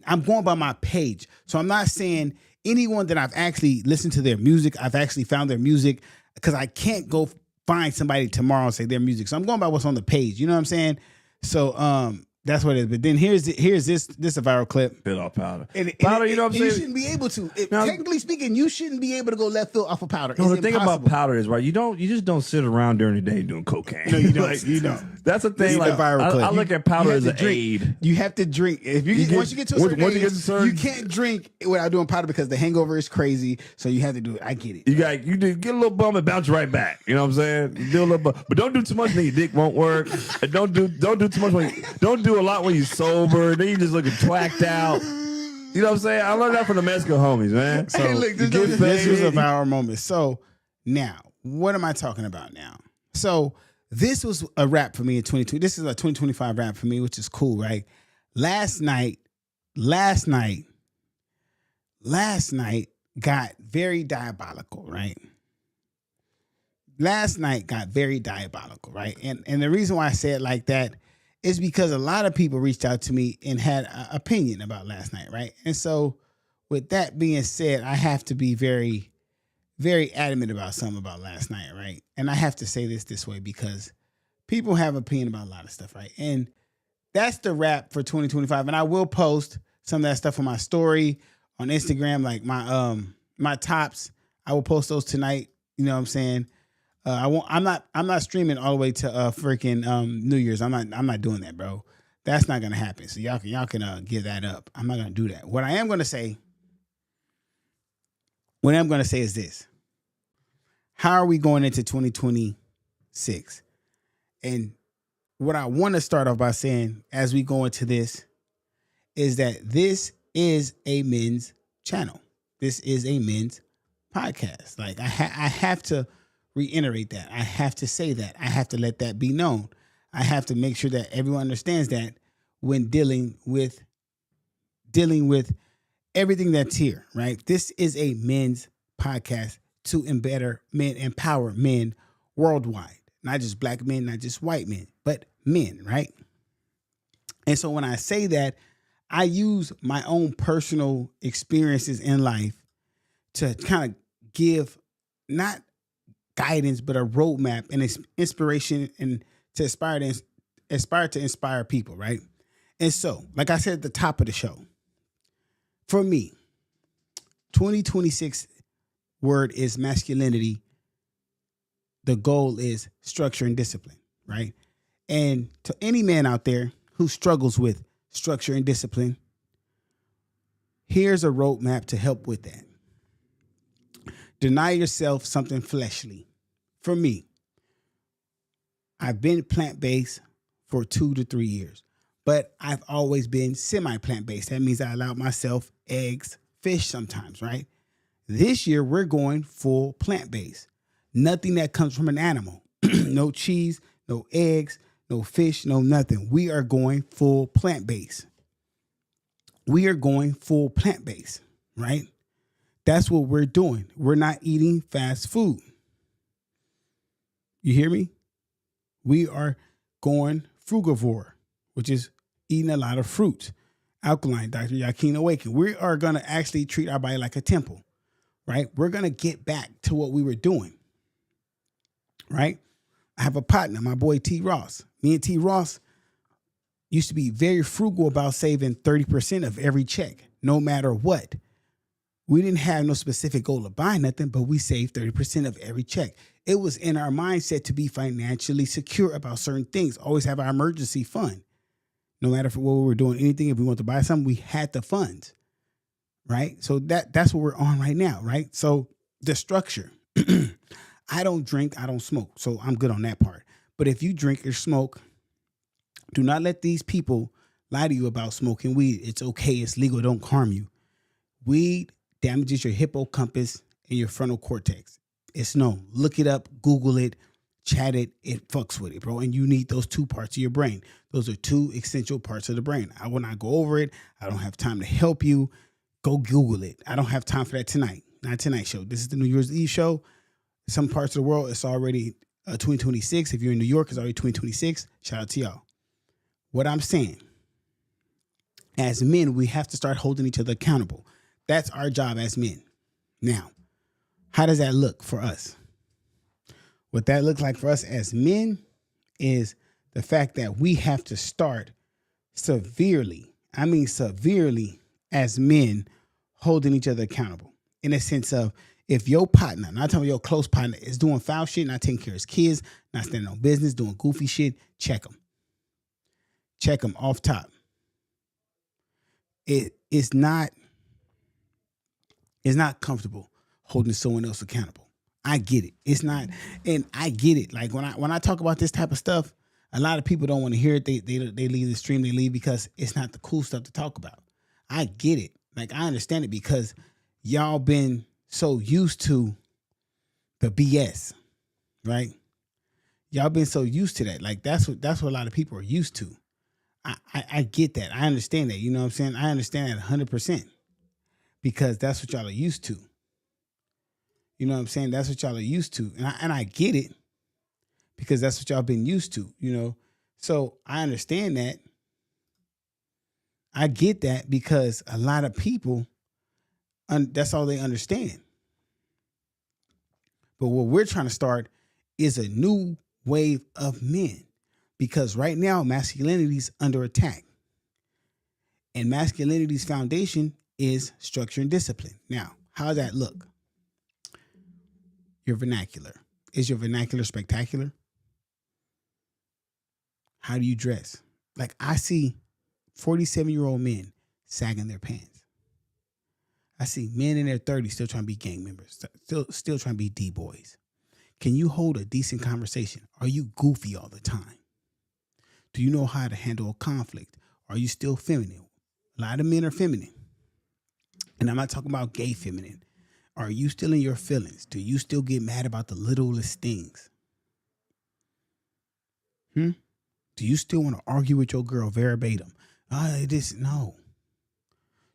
A: I'm going by my page. So I'm not saying anyone that I've actually listened to their music, I've actually found their music, because I can't go find somebody tomorrow and say their music. So I'm going by what's on the page. You know what I'm saying? So that's what it is. But then here's this a viral clip.
T: Bit off Powder.
A: Powder,
T: you know what I'm saying?
A: You shouldn't be able to. Technically speaking, you shouldn't be able to go left field off of Powder.
T: No,
A: It's
T: the thing
A: impossible.
T: about Powder is, right, you just don't sit around during the day doing cocaine.
A: No, you don't. You don't.
T: That's the thing. Like, I look at Powder as an aid.
A: You have to drink. Once you get to a certain age, you can't drink without doing Powder because the hangover is crazy. So you have to do it. I get it.
T: You get a little bum and bounce right back. You know what I'm saying? You do a little bum, but don't do too much when your dick won't work. And don't do too much don't do a lot when you're sober. Then you just looking twacked out. You know what I'm saying? I learned that from the Mexican homies, man. So
A: hey, look, this was a viral moment. So now, what am I talking about now? So this was a wrap for me in 2020. This is a 2025 wrap for me, which is cool, right? Last night got very diabolical, right? Last night got very diabolical, right? And the reason why I say it like that is because a lot of people reached out to me and had an opinion about last night, right? And so with that being said, I have to be very, very adamant about something about last night, right? And I have to say this way because people have opinion about a lot of stuff, right? And that's the wrap for 2025. And I will post some of that stuff on my story on Instagram, like my tops. I will post those tonight. You know what I'm saying? I'm not streaming all the way to freaking New Year's. I'm not doing that, bro. That's not gonna happen. So y'all can give that up. I'm not gonna do that. What I am gonna say is this: how are we going into 2026? And what I want to start off by saying, as we go into this, is that this is a men's channel. This is a men's podcast. Like I have to reiterate that. I have to say that. I have to let that be known. I have to make sure that everyone understands that when dealing with everything that's here, right? This is a men's podcast to empower men worldwide. Not just black men, not just white men, but men, right? And so when I say that, I use my own personal experiences in life to kind of give not guidance, but a roadmap and inspiration, and to inspire people, right? And so, like I said at the top of the show, for me, 2026 word is masculinity. The goal is structure and discipline, right? And to any man out there who struggles with structure and discipline, here's a roadmap to help with that. Deny yourself something fleshly. For me, I've been plant-based for 2 to 3 years, but I've always been semi-plant-based. That means I allow myself eggs, fish sometimes, right? This year, we're going full plant-based. Nothing that comes from an animal. No cheese, no eggs, no fish, no nothing. We are going full plant-based. We are going full plant-based, right? That's what we're doing. We're not eating fast food. You hear me? We are going frugivore, which is eating a lot of fruits. Alkaline, Dr. Yakin Awaken. We are going to actually treat our body like a temple, right? We're going to get back to what we were doing, right? I have a partner, my boy T. Ross. Me and T. Ross used to be very frugal about saving 30% of every check, no matter what. We didn't have no specific goal of buying nothing, but we saved 30% of every check. It was in our mindset to be financially secure about certain things. Always have our emergency fund. No matter for what we were doing, anything, if we want to buy something, we had the funds, right? So that's what we're on right now, right? So the structure. I don't drink, I don't smoke, so I'm good on that part. But if you drink or smoke, do not let these people lie to you about smoking weed. It's okay, it's legal, don't harm you. Weed damages your hippocampus and your frontal cortex. It's known. Look it up, Google it, chat it, it fucks with it, bro. And you need those two parts of your brain. Those are two essential parts of the brain. I will not go over it. I don't have time to help you. Go Google it. I don't have time for that tonight. Not tonight show. This is the New Year's Eve show. Some parts of the world, it's already 2026. If you're in New York, it's already 2026. Shout out to y'all. What I'm saying, as men, we have to start holding each other accountable. That's our job as men. Now, how does that look for us? What that looks like for us as men is the fact that we have to start severely, I mean severely, as men, holding each other accountable. In a sense of, if your partner, not talking about your close partner, is doing foul shit, not taking care of his kids, not standing on business, doing goofy shit, check them. Check them off top. It's not comfortable holding someone else accountable. I get it. It's not, and I get it. Like when I talk about this type of stuff, a lot of people don't want to hear it. They leave the stream, they leave because it's not the cool stuff to talk about. I get it. Like I understand it because y'all been so used to the BS, right? Y'all been so used to that. Like that's what a lot of people are used to. I get that. I understand that. You know what I'm saying? I understand that 100% because that's what y'all are used to. You know what I'm saying? That's what y'all are used to. And I get it because that's what y'all been used to, you know? So I understand that. I get that because a lot of people, that's all they understand. But what we're trying to start is a new wave of men because right now masculinity is under attack. And masculinity's foundation is structure and discipline. Now, how does that look? Your vernacular. Is your vernacular spectacular? How do you dress? Like I see 47-year-old men sagging their pants. I see men in their 30s still trying to be gang members, still trying to be D-boys. Can you hold a decent conversation? Are you goofy all the time? Do you know how to handle a conflict? Are you still feminine? A lot of men are feminine. And I'm not talking about gay feminine. Are you still in your feelings? Do you still get mad about the littlest things? Do you still want to argue with your girl verbatim? No.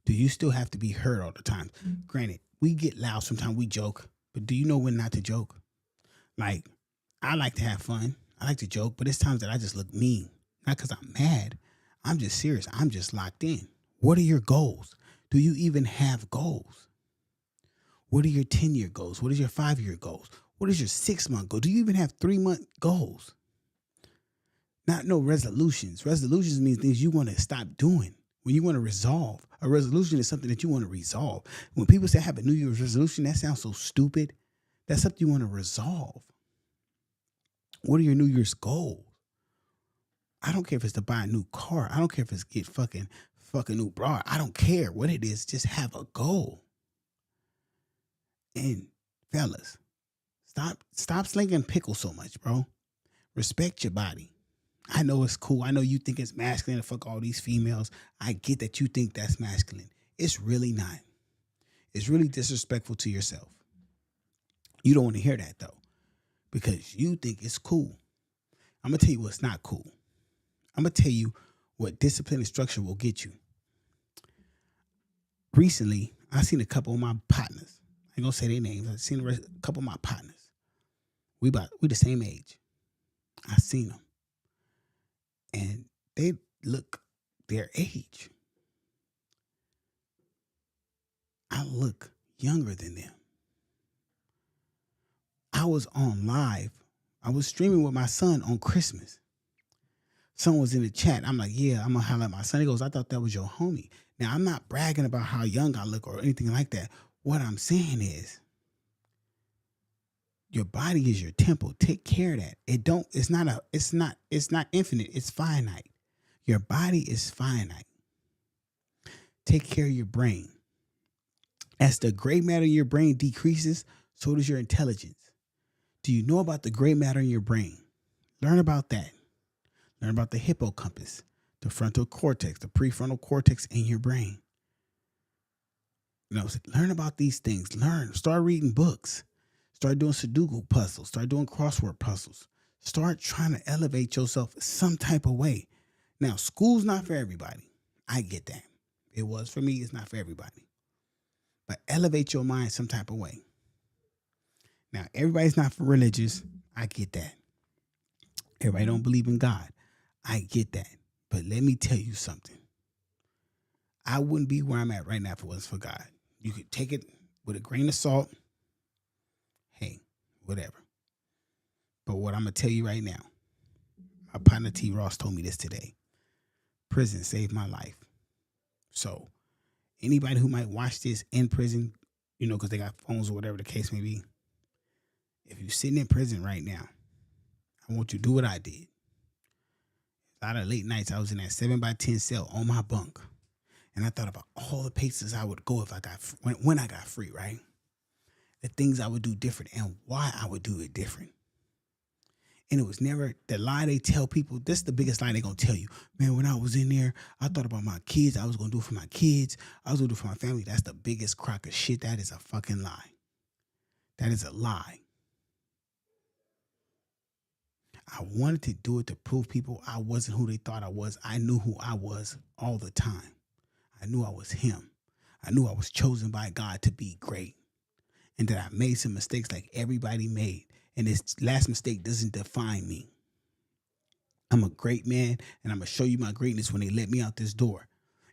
A: Do you still have to be hurt all the time? Granted, we get loud sometimes, we joke, but do you know when not to joke? Like, I like to have fun. I like to joke, but it's times that I just look mean. Not because I'm mad. I'm just serious. I'm just locked in. What are your goals? Do you even have goals? What are your 10-year goals? What is your 5-year goals? What is your 6-month goal? Do you even have 3-month goals? Not no resolutions. Resolutions mean things you want to stop doing. When you want to resolve. A resolution is something that you want to resolve. When people say have a New Year's resolution, that sounds so stupid. That's something you want to resolve. What are your New Year's goals? I don't care if it's to buy a new car. I don't care if it's get fucking new bra. I don't care what it is. Just have a goal. And fellas, stop slinging pickles so much, bro. Respect your body. I know it's cool. I know you think it's masculine to fuck all these females. I get that you think that's masculine. It's really not. It's really disrespectful to yourself. You don't want to hear that though, because you think it's cool. I'm going to tell you what's not cool. I'm going to tell you what discipline and structure will get you. Recently, I seen a couple of my partners. I ain't going to say their names. I seen a couple of my partners. We the same age. I seen them. And they look their age. I look younger than them. I was on live. I was streaming with my son on Christmas. Someone was in the chat. I'm like, yeah, I'm going to holler at my son. He goes, I thought that was your homie. Now, I'm not bragging about how young I look or anything like that. What I'm saying is, your body is your temple. Take care of that. It's not infinite. It's finite. Your body is finite. Take care of your brain. As the gray matter in your brain decreases, so does your intelligence. Do you know about the gray matter in your brain? Learn about that. Learn about the hippocampus, the frontal cortex, the prefrontal cortex in your brain. Learn about these things. Learn. Start reading books. Start doing Sudoku puzzles. Start doing crossword puzzles. Start trying to elevate yourself some type of way. Now, school's not for everybody. I get that. It was for me. It's not for everybody. But elevate your mind some type of way. Now, everybody's not for religious. I get that. Everybody don't believe in God. I get that. But let me tell you something. I wouldn't be where I'm at right now if it wasn't for God. You could take it with a grain of salt. Hey, whatever. But what I'm going to tell you right now, my partner T. Ross told me this today. Prison saved my life. So anybody who might watch this in prison, because they got phones or whatever the case may be, if you're sitting in prison right now, I want you to do what I did. A lot of late nights, I was in that 7x10 cell on my bunk. And I thought about all the places I would go if I got when I got free, right? The things I would do different and why I would do it different. And it was never the lie they tell people. This is the biggest lie they're going to tell you. Man, when I was in there, I thought about my kids. I was going to do it for my kids. I was going to do it for my family. That's the biggest crock of shit. That is a fucking lie. That is a lie. I wanted to do it to prove people I wasn't who they thought I was. I knew who I was all the time. I knew I was him. I knew I was chosen by God to be great. And that I made some mistakes like everybody made. And this last mistake doesn't define me. I'm a great man, and I'm going to show you my greatness when they let me out this door.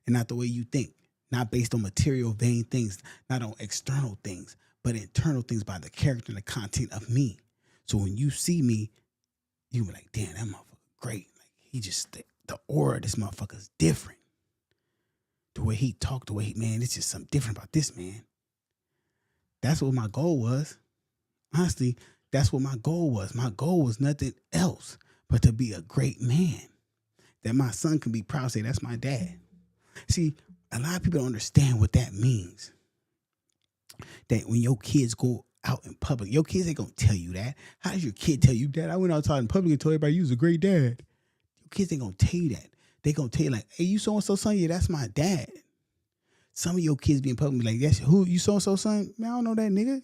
A: And not the way you think. Not based on material, vain things. Not on external things. But internal things by the character and the content of me. So when you see me, you be like, damn, that motherfucker great. Like, he just, the aura of this motherfucker's different. The way he talked, the way man, it's just something different about this man. That's what my goal was. Honestly, that's what my goal was. My goal was nothing else but to be a great man. That my son can be proud to say, that's my dad. See, a lot of people don't understand what that means. That when your kids go out in public, your kids ain't gonna tell you that. How does your kid tell you, Dad, I went outside in public and told everybody you was a great dad? Your kids ain't gonna tell you that. They gonna tell you like, hey, you so-and-so son? Yeah, that's my dad. Some of your kids be in public be like, that's who, you so-and-so son? Man, I don't know that nigga.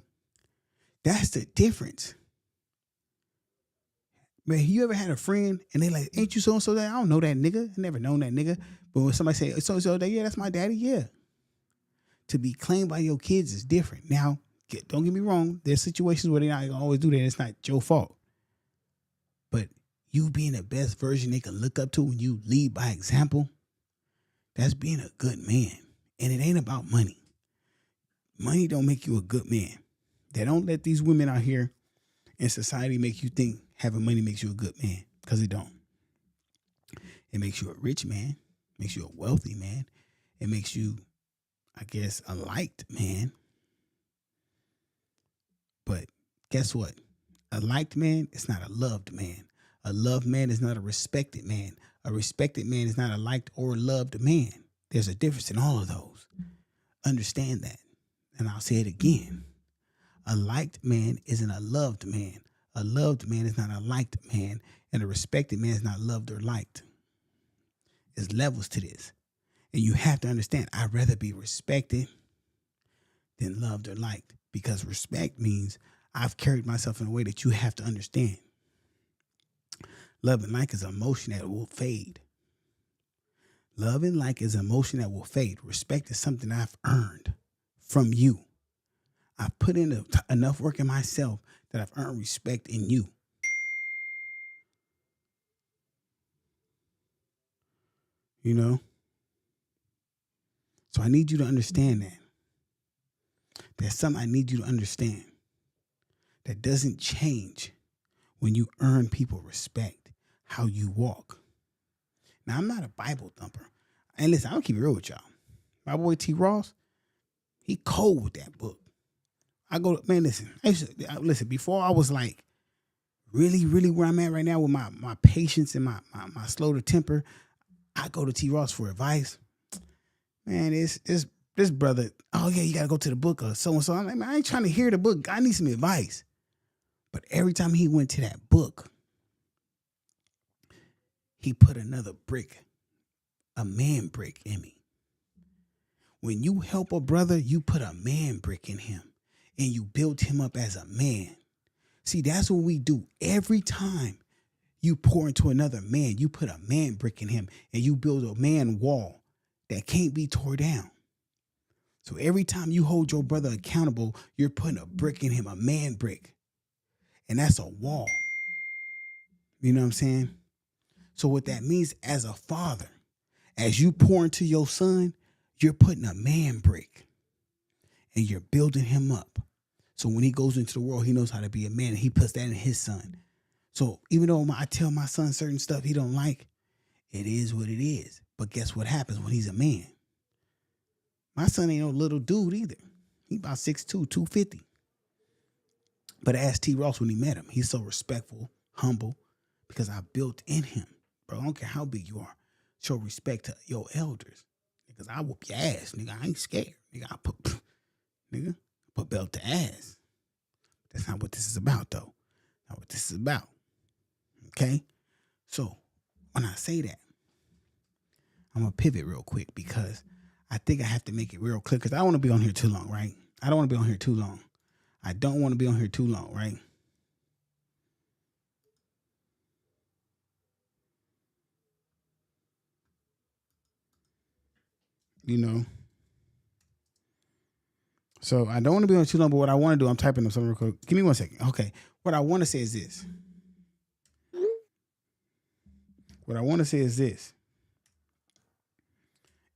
A: That's the difference. Man, you ever had a friend and they like, ain't you so-and-so that? I don't know that nigga. I never known that nigga. But when somebody say, so-and-so that, yeah, that's my daddy, yeah. To be claimed by your kids is different. Now, don't get me wrong. There's situations where they're not gonna always do that. It's not your fault. But you being the best version they can look up to when you lead by example, that's being a good man. And it ain't about money. Money don't make you a good man. They don't let these women out here in society make you think having money makes you a good man, because it don't. It makes you a rich man, makes you a wealthy man. It makes you, I guess, a liked man. But guess what? A liked man is not a loved man. A loved man is not a respected man. A respected man is not a liked or loved man. There's a difference in all of those. Understand that. And I'll say it again. A liked man isn't a loved man. A loved man is not a liked man. And a respected man is not loved or liked. There's levels to this. And you have to understand, I'd rather be respected than loved or liked. Because respect means I've carried myself in a way that you have to understand. Love and like is an emotion that will fade. Love and like is an emotion that will fade. Respect is something I've earned from you. I've put in enough work in myself that I've earned respect in you. You know? So I need you to understand that. There's something I need you to understand that doesn't change when you earn people respect, how you walk. Now, I'm not a Bible thumper. And listen, I'm going to keep it real with y'all. My boy T. Ross, he cold with that book. Listen, before I was like really, really where I'm at right now with my patience and my slow to temper, I go to T. Ross for advice. Man, this brother, oh yeah, you got to go to the book or so-and-so. I'm like, man, I ain't trying to hear the book. I need some advice. But every time he went to that book, he put another brick, a man brick in me. When you help a brother, you put a man brick in him and you build him up as a man. See, that's what we do. Every time you pour into another man, you put a man brick in him and you build a man wall that can't be tore down. So every time you hold your brother accountable, you're putting a brick in him, a man brick. And that's a wall. You know what I'm saying? So what that means as a father, as you pour into your son, you're putting a man brick and you're building him up. So when he goes into the world, he knows how to be a man and he puts that in his son. So even though I tell my son certain stuff he don't like, it is what it is. But guess what happens when he's a man? My son ain't no little dude either. He about 6'2", 250. But ask T. Ross when he met him. He's so respectful, humble, because I built in him. Bro, I don't care how big you are. Show respect to your elders. Because I whoop your ass, nigga. I ain't scared. Nigga, I put belt to ass. That's not what this is about, though. Not what this is about. Okay? So, when I say that, I'm going to pivot real quick because I think I have to make it real clear because I don't want to be on here too long, right? I don't want to be on here too long. I don't want to be on here too long, right? You know? So I don't want to be on too long, but what I want to do, I'm typing up something real quick. Give me 1 second. Okay. What I want to say is this.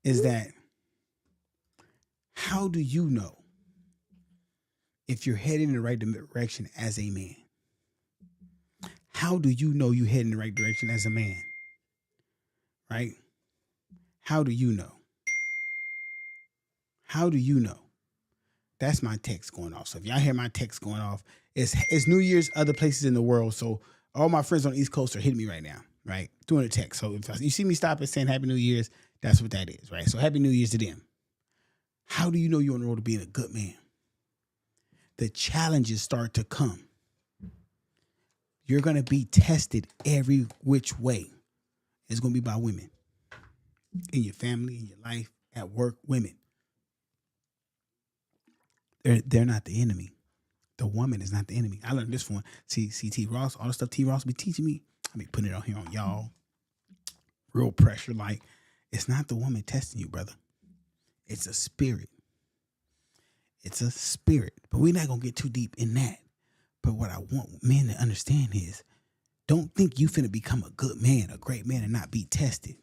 A: Is that how do you know if you're heading in the right direction as a man? How do you know you're heading in the right direction as a man? Right? How do you know? How do you know? That's my text going off. So if y'all hear my text going off, it's New Year's other places in the world. So all my friends on the East Coast are hitting me right now, right? Doing a text. So if you see me stop and saying Happy New Year's, that's what that is, right? So Happy New Year's to them. How do you know you're on the road to being a good man? The challenges start to come. You're going to be tested every which way. It's going to be by women. In your family, in your life, at work, women. They're not the enemy. The woman is not the enemy. I learned this one. See T. Ross, all the stuff T. Ross be teaching me, I be putting it on here on y'all. Real pressure. Like, it's not the woman testing you, brother. It's a spirit. It's a spirit. But we're not going to get too deep in that. But what I want men to understand is, don't think you finna become a good man, a great man, and not be tested.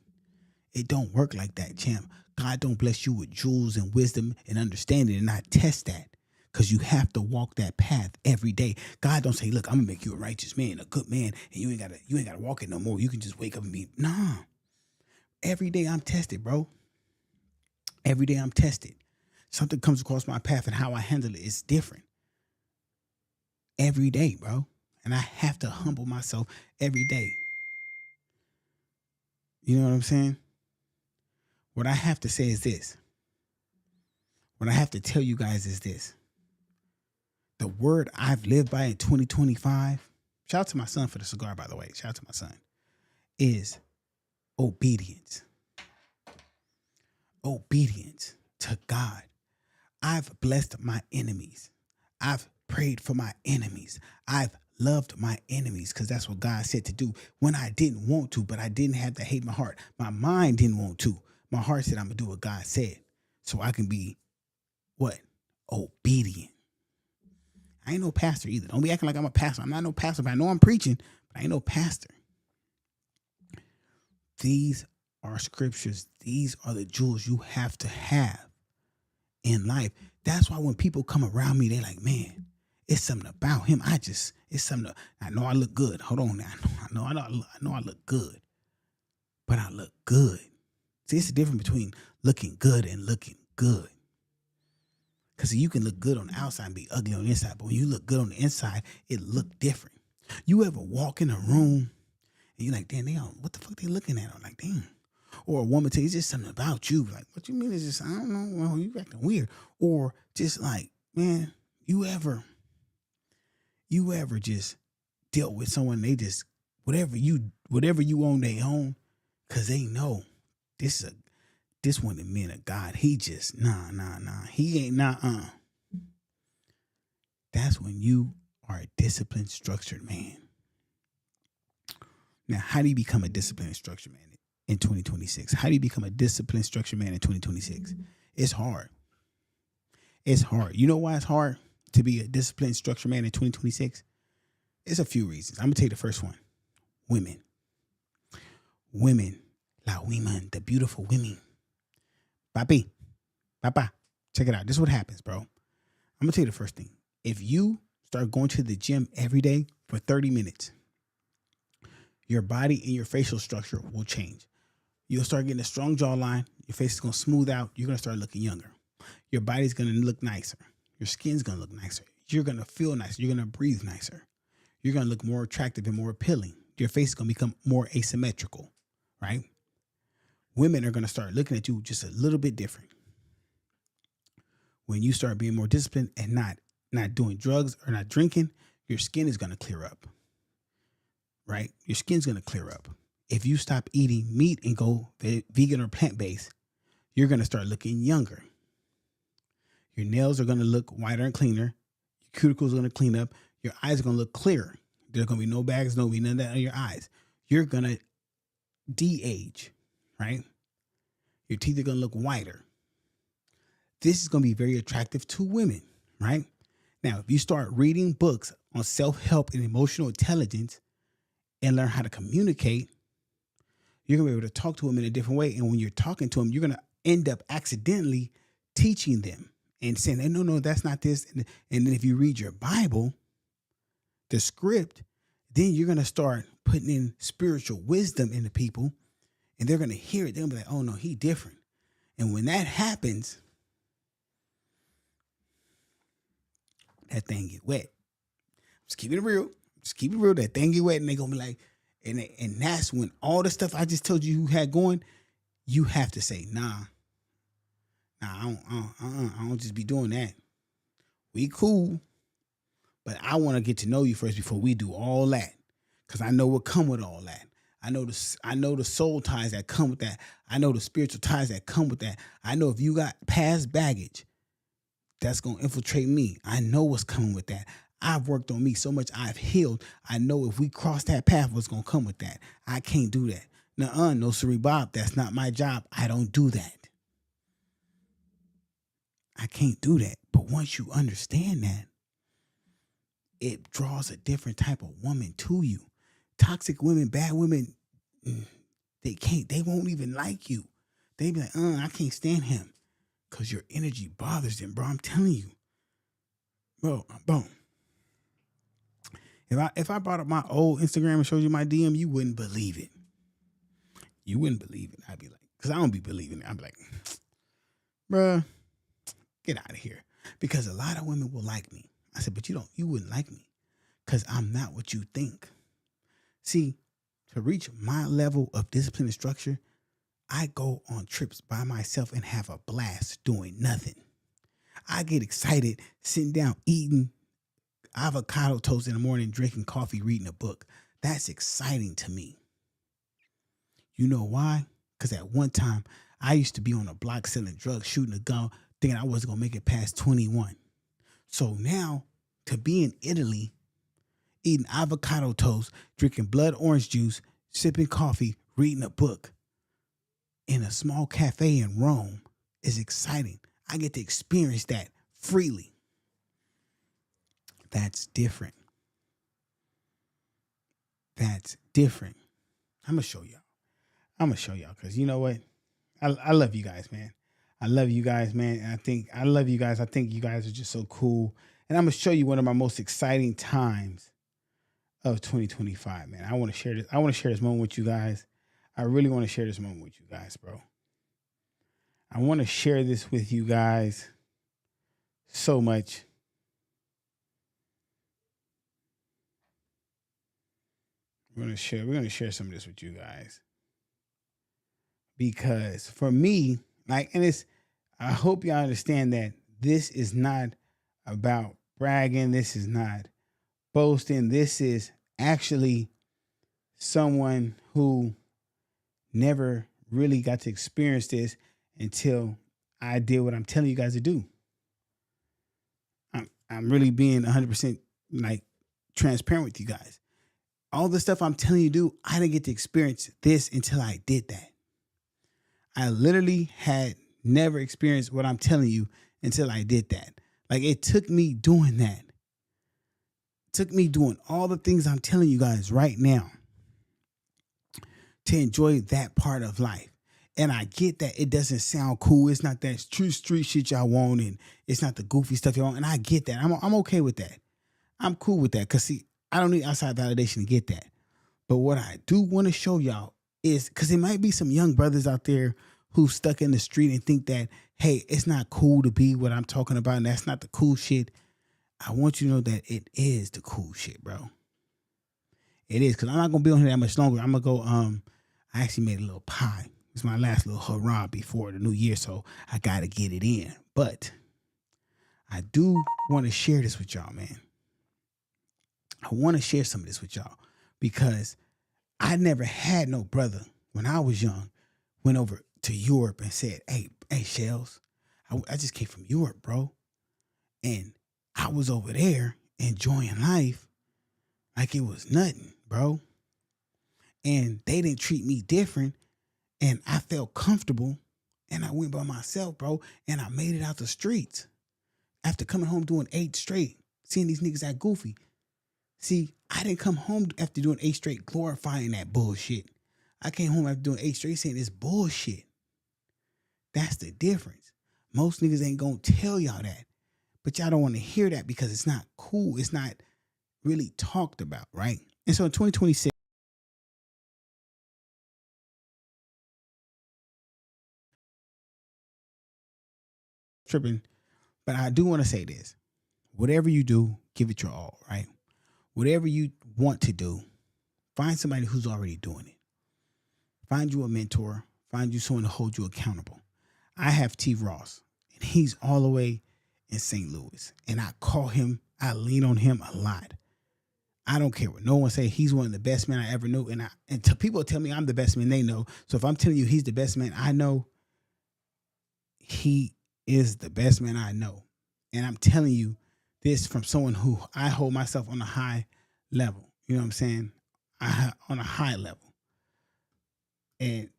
A: It don't work like that, champ. God don't bless you with jewels and wisdom and understanding and not test that. Because you have to walk that path every day. God don't say, look, I'm gonna make you a righteous man, a good man, and you ain't gotta walk it no more. You can just wake up and be, nah. Every day I'm tested, bro. Every day I'm tested. Something comes across my path and how I handle it is different. Every day, bro. And I have to humble myself every day. You know what I'm saying? What I have to say is this. What I have to tell you guys is this. The word I've lived by in 2025, shout out to my son for the cigar, by the way. Shout out to my son. Is obedience. Obedience to God. I've blessed my enemies. I've prayed for my enemies. I've loved my enemies, because that's what God said to do when I didn't want to, but I didn't have to hate my heart. My mind didn't want to. My heart said, I'm going to do what God said so I can be what? Obedient. I ain't no pastor either. Don't be acting like I'm a pastor. I'm not no pastor, but I know I'm preaching, but I ain't no pastor. These are scriptures. These are the jewels you have to have in life. That's why when people come around me, they're like, man, it's something about him. It's something. I know I look good. Hold on now. I know I look good, but I look good. See, it's the difference between looking good and looking good. Because you can look good on the outside and be ugly on the inside, but when you look good on the inside, it look different. You ever walk in a room and you're like, damn, what the fuck they looking at? I'm like, damn. Or a woman tell you, it's just something about you. Like, what you mean is just, I don't know, well, you acting weird. Or just like, man, you ever just dealt with someone, they just, whatever you own, they own, because they know this one the men of God. He just, nah. He ain't, That's when you are a disciplined, structured man. Now, how do you become a disciplined, structured man in 2026? How do you become a disciplined, structured man in 2026? It's hard. It's hard. You know why it's hard to be a disciplined, structured man in 2026? It's a few reasons. I'm going to tell you the first one. Women. La women, the beautiful women. Papa, check it out. This is what happens, bro. I'm going to tell you the first thing. If you start going to the gym every day for 30 minutes, your body and your facial structure will change. You'll start getting a strong jawline. Your face is going to smooth out. You're going to start looking younger. Your body's going to look nicer. Your skin's going to look nicer. You're going to feel nicer. You're going to breathe nicer. You're going to look more attractive and more appealing. Your face is going to become more asymmetrical, right? Women are going to start looking at you just a little bit different. When you start being more disciplined and not doing drugs or not drinking, your skin is going to clear up, right? Your skin's going to clear up. If you stop eating meat and go vegan or plant-based, you're going to start looking younger. Your nails are going to look whiter and cleaner. Your cuticles are going to clean up. Your eyes are going to look clearer. There's going to be no bags, none of that on your eyes. You're going to de-age, right? Your teeth are going to look whiter. This is going to be very attractive to women, right? Now, if you start reading books on self-help and emotional intelligence and learn how to communicate, you're going to be able to talk to them in a different way. And when you're talking to them, you're going to end up accidentally teaching them and saying, no, that's not this. And then if you read your Bible, the script, then you're going to start putting in spiritual wisdom into people, and they're going to hear it. They're going to be like, oh, no, he different. And when that happens, that thing get wet. Just keep it real. That thing get wet, and they're going to be like, and that's when all the stuff I just told you had going, you have to say, nah, I don't just be doing that. We cool, but I want to get to know you first before we do all that, because I know what come with all that. I know the soul ties that come with that. I know the spiritual ties that come with that. I know if you got past baggage, that's going to infiltrate me. I know what's coming with that. I've worked on me so much. I've healed. I know if we cross that path, what's going to come with that. I can't do that. No, sorry, Bob. That's not my job. I don't do that. I can't do that. But once you understand that, it draws a different type of woman to you. Toxic women, bad women, they won't even like you. They be like, I can't stand him. Because your energy bothers them, bro. I'm telling you. Bro, boom. If I brought up my old Instagram and showed you my DM, you wouldn't believe it. You wouldn't believe it. I'd be like, because I don't be believing it. I'd be like, bruh, get out of here. Because a lot of women will like me. I said, but you wouldn't like me. Because I'm not what you think. See, to reach my level of discipline and structure, I go on trips by myself and have a blast doing nothing. I get excited sitting down, eating avocado toast in the morning, drinking coffee, reading a book. That's exciting to me. You know why? Because at one time, I used to be on a block selling drugs, shooting a gun, thinking I wasn't going to make it past 21. So now, to be in Italy, eating avocado toast, drinking blood orange juice, sipping coffee, reading a book in a small cafe in Rome is exciting. I get to experience that freely. That's different. That's different. I'm going to show y'all because you know what? I love you guys, man. I love you guys, man. And I love you guys. I think you guys are just so cool. And I'm going to show you one of my most exciting times of 2025, man. I want to share this. I want to share this moment with you guys. I really want to share this moment with you guys, bro. I want to share this with you guys so much. We're going to share some of this with you guys. Because for me, I hope y'all understand that this is not about bragging. This is not boasting. This is actually someone who never really got to experience this until I did what I'm telling you guys to do. I'm really being 100% transparent with you guys. All the stuff I'm telling you to do, I didn't get to experience this until I did that. I literally had never experienced what I'm telling you until I did that. It took me doing that. It took me doing all the things I'm telling you guys right now to enjoy that part of life. And I get that it doesn't sound cool. It's not that true street shit y'all want, and it's not the goofy stuff y'all want. And I get that. I'm okay with that. I'm cool with that. Because, see, I don't need outside validation to get that. But what I do want to show y'all is, because there might be some young brothers out there who stuck in the street and think that, hey, it's not cool to be what I'm talking about, and that's not the cool shit. I want you to know that it is the cool shit, bro. It is, because I'm not going to be on here that much longer. I'm going to go, I actually made a little pie. It's my last little hurrah before the new year, so I got to get it in. But I do want to share this with y'all, man. I want to share some of this with y'all because I never had no brother when I was young went over to Europe and said, hey, Shells, I just came from Europe, bro. And I was over there enjoying life like it was nothing, bro. And they didn't treat me different. And I felt comfortable. And I went by myself, bro. And I made it out the streets after coming home doing 8 straight, seeing these niggas act goofy. See, I didn't come home after doing 8 straight glorifying that bullshit. I came home after doing 8 straight saying it's bullshit. That's the difference. Most niggas ain't gonna tell y'all that. But y'all don't want to hear that because it's not cool. It's not really talked about, right? And so in 2026, tripping, but I do want to say this. Whatever you do, give it your all, right? Whatever you want to do, find somebody who's already doing it. Find you a mentor. Find you someone to hold you accountable. I have T. Ross, and he's all the way in St. Louis. And I call him, I lean on him a lot. I don't care what no one say. He's one of the best men I ever knew. And people tell me I'm the best man they know. So if I'm telling you he's the best man I know, he is the best man I know. And I'm telling you this from someone who I hold myself on a high level. You know what I'm saying? On a high level. And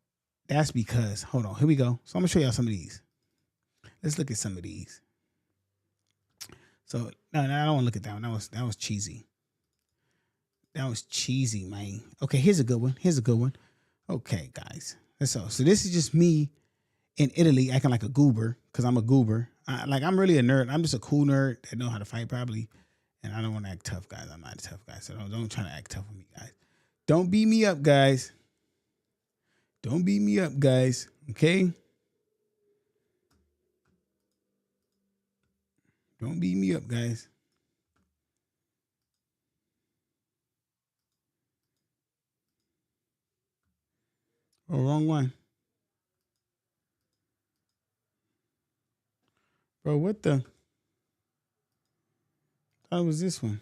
A: that's because, hold on, here we go. So I'm going to show y'all some of these. Let's look at some of these. So, no, I don't want to look at that one. That was cheesy. That was cheesy, man. Okay, here's a good one. Okay, guys. So this is just me in Italy acting like a goober because I'm a goober. I'm really a nerd. I'm just a cool nerd that know how to fight probably. And I don't want to act tough, guys. I'm not a tough guy. So don't try to act tough with me, guys. Don't beat me up, guys. Don't beat me up, guys. Okay? Don't beat me up, guys. Oh, wrong one. Bro, what the? That was this one.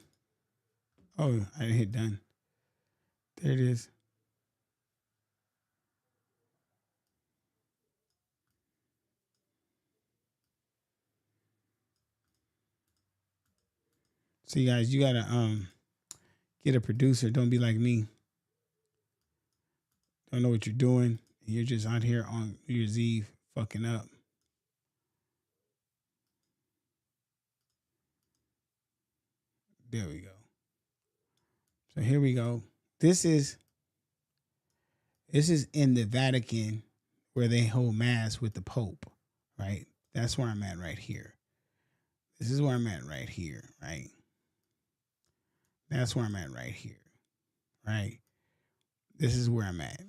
A: Oh, I didn't hit done. There it is. See, guys, you gotta Get a producer. Don't be like me. Don't know what you're doing. You're just out here on New Year's Eve fucking up. There we go. So here we go. This is in the Vatican where they hold mass with the Pope, right? That's where I'm at right here. This is where I'm at right here, right? That's where I'm at right here, right? This is where I'm at.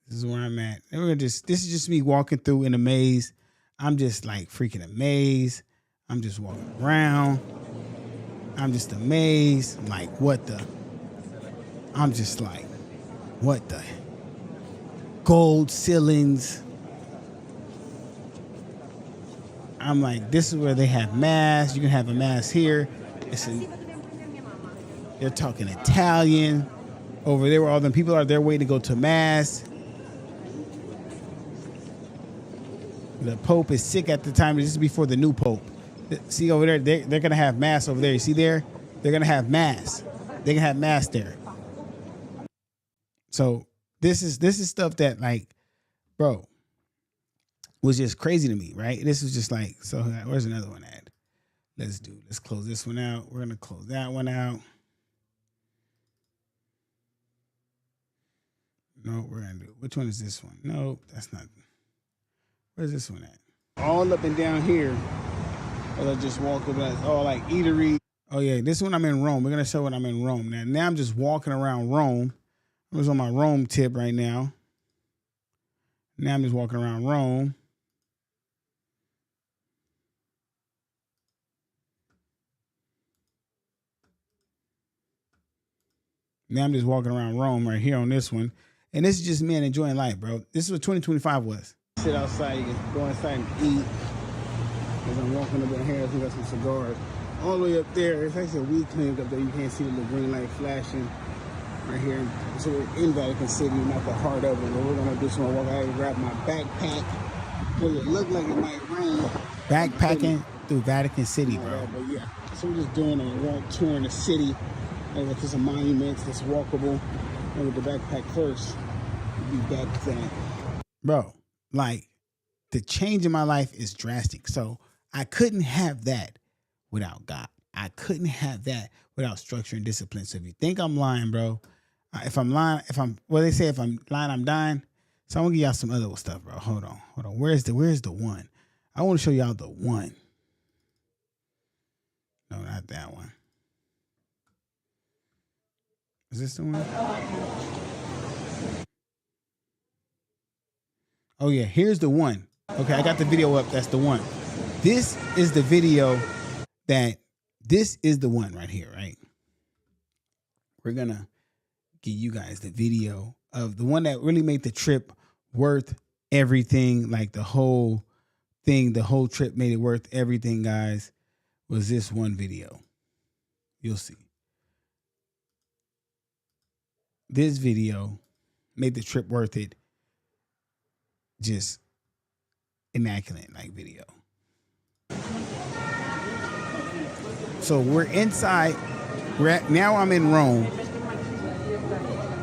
A: This is where I'm at. And we're this is just me walking through in a maze. I'm just like freaking amazed. I'm just walking around. I'm just amazed. I'm like, what the? I'm just like, what the? Gold ceilings. I'm like, this is where they have mass. You can have a mass here. They're talking Italian. Over there where all them people are, they're waiting to go to mass. The Pope is sick at the time. This is before the new Pope. See over there, they're going to have mass over there. You see there? They're going to have mass. They can have mass there. So this is stuff that, like, bro, was just crazy to me, right? This was just like, so where's another one at? Let's close this one out. We're going to close that one out. No, we're going to do, which one is this one? No, that's not. Where's this one at? All up and down here. Or I just walk up, all like eatery. Oh yeah, this one I'm in Rome. We're gonna show when I'm in Rome. Now I'm just walking around Rome. I was on my Rome tip right now. Now I'm just walking around Rome. Now I'm just walking around Rome right here on this one. And this is just me enjoying life, bro. This is what 2025 was. Sit outside, you can go inside and eat. As I'm walking up in here, I got some cigars. All the way up there, it's actually a weed clinic up there. You can't see the little green light flashing right here. So we're in Vatican City, not the heart of it. But we're gonna do some walk out and grab my backpack. Because it looked like it might rain. Backpacking through Vatican City, bro. But yeah, so we're just doing a walk tour in the city. Over to some monuments that's walkable. And with the backpack first, we'll be back to that. Bro, like, the change in my life is drastic. So I couldn't have that without God. I couldn't have that without structure and discipline. So if you think I'm lying, bro, if I'm lying, they say if I'm lying, I'm dying. So I'm gonna give y'all some other stuff, bro. Hold on. Where's the one? I want to show y'all the one. No, not that one. Is this the one? Oh yeah, here's the one. Okay, I got the video up. That's the one. This is the video this is the one right here, right? We're gonna give you guys the video of the one that really made the trip worth everything. Like the whole thing, the whole trip made it worth everything, guys, was this one video. You'll see. This video made the trip worth it. Just immaculate, like, video. So we're inside. Now I'm in Rome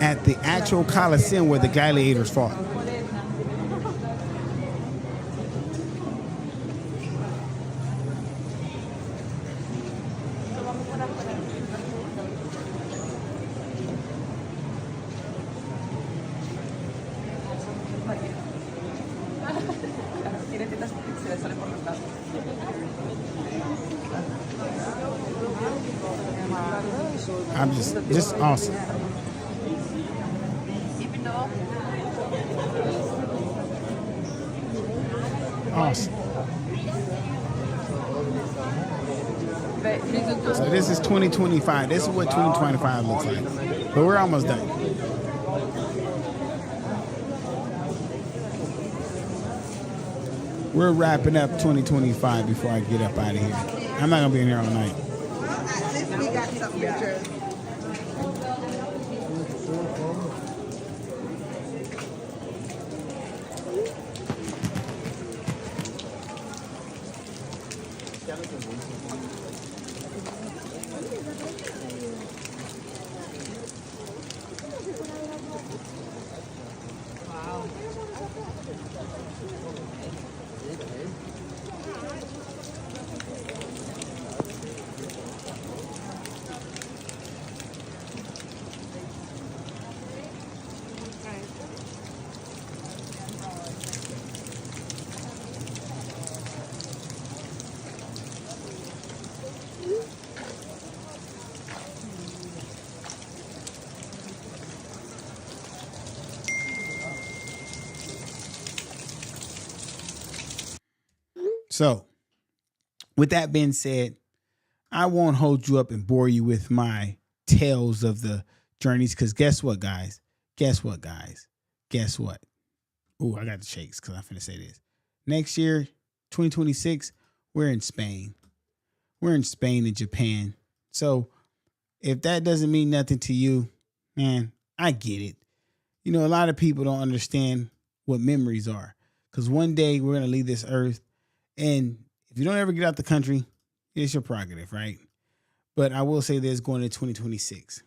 A: at the actual Colosseum where the gladiators fought. I'm just awesome. Awesome. So this is 2025. This is what 2025 looks like. But we're almost done. We're wrapping up 2025 before I get up out of here. I'm not going to be in here all night.
B: We got some pictures.
A: So, with that being said, I won't hold you up and bore you with my tales of the journeys. Because guess what, guys? Guess what? Ooh, I got the shakes because I'm finna say this. Next year, 2026, we're in Spain. We're in Spain and Japan. So if that doesn't mean nothing to you, man, I get it. You know, a lot of people don't understand what memories are. Because one day we're going to leave this earth. And if you don't ever get out the country, it's your prerogative, right? But I will say this going into 2026.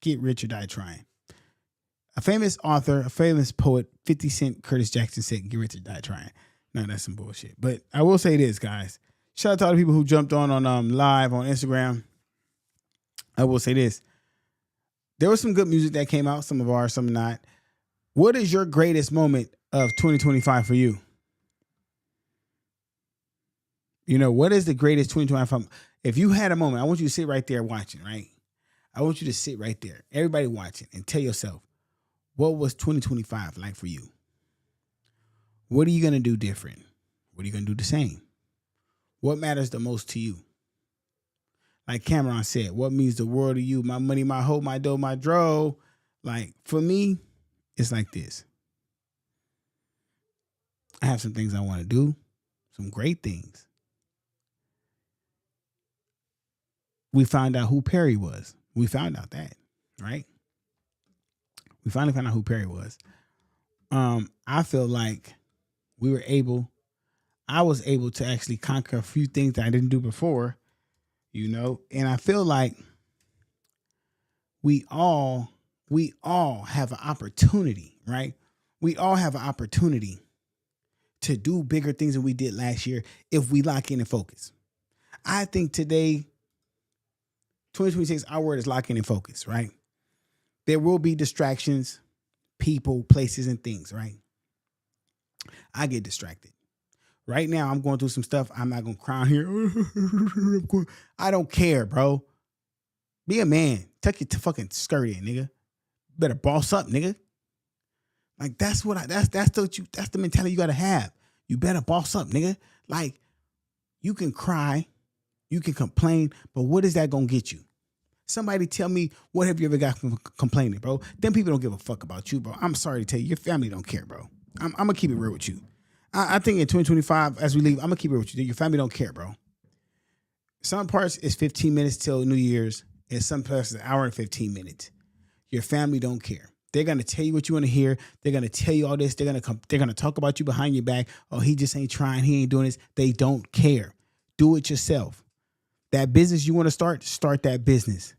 A: Get rich or die trying. A famous author, a famous poet, 50 Cent, Curtis Jackson said, get rich or die trying. No, that's some bullshit. But I will say this, guys. Shout out to all the people who jumped on live on Instagram. I will say this. There was some good music that came out. Some of ours, some not. What is your greatest moment of 2025 for you? You know, what is the greatest 2025? If you had a moment, I want you to sit right there watching, right? I want you to sit right there, everybody watching, and tell yourself, what was 2025 like for you? What are you going to do different? What are you going to do the same? What matters the most to you? Like Cameron said, what means the world to you? My money, my hope, my dough, my dro. Like, for me, it's like this. I have some things I want to do, some great things. We found out who Perry was. We found out that, right? We finally found out who Perry was. I feel like I was able to actually conquer a few things that I didn't do before, you know, and I feel like we all have an opportunity, right? We all have an opportunity to do bigger things than we did last year if we lock in and focus. I think today, 2026, our word is lock in and focus, right? There will be distractions, people, places, and things, right? I get distracted. Right now, I'm going through some stuff. I'm not going to cry here. I don't care, bro. Be a man. Tuck your fucking skirt in, nigga. Better boss up, nigga. Like, that's the mentality you got to have. You better boss up, nigga. Like, you can cry, you can complain, but what is that going to get you? Somebody tell me, what have you ever got from complaining, bro? Them people don't give a fuck about you, bro. I'm sorry to tell you, your family don't care, bro. I'm going to keep it real with you. I think in 2025, as we leave, I'm going to keep it real with you. Your family don't care, bro. Some parts is 15 minutes till New Year's, and some parts is an hour and 15 minutes. Your family don't care. They're going to tell you what you want to hear. They're going to tell you all this. They're going to talk about you behind your back. Oh, he just ain't trying. He ain't doing this. They don't care. Do it yourself. That business you want to start that business.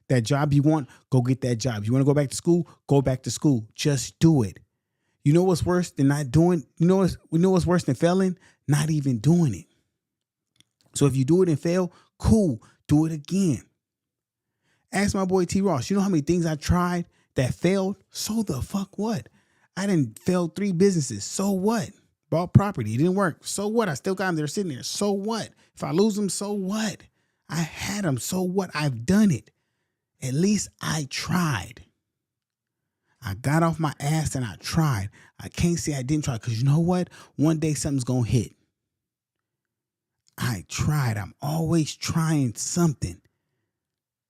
A: That job you want, go get that job. You want to go back to school? Go back to school. Just do it. You know what's worse than not doing? We know what's worse than failing? Not even doing it. So if you do it and fail, cool. Do it again. Ask my boy T. Ross. You know how many things I tried that failed? So the fuck what? I didn't fail 3 businesses. So what? Bought property. It didn't work. So what? I still got them there sitting there. So what? If I lose them, so what? I had them. So what? I've done it. At least I tried. I got off my ass and I tried. I can't say I didn't try because you know what? One day something's going to hit. I tried. I'm always trying something.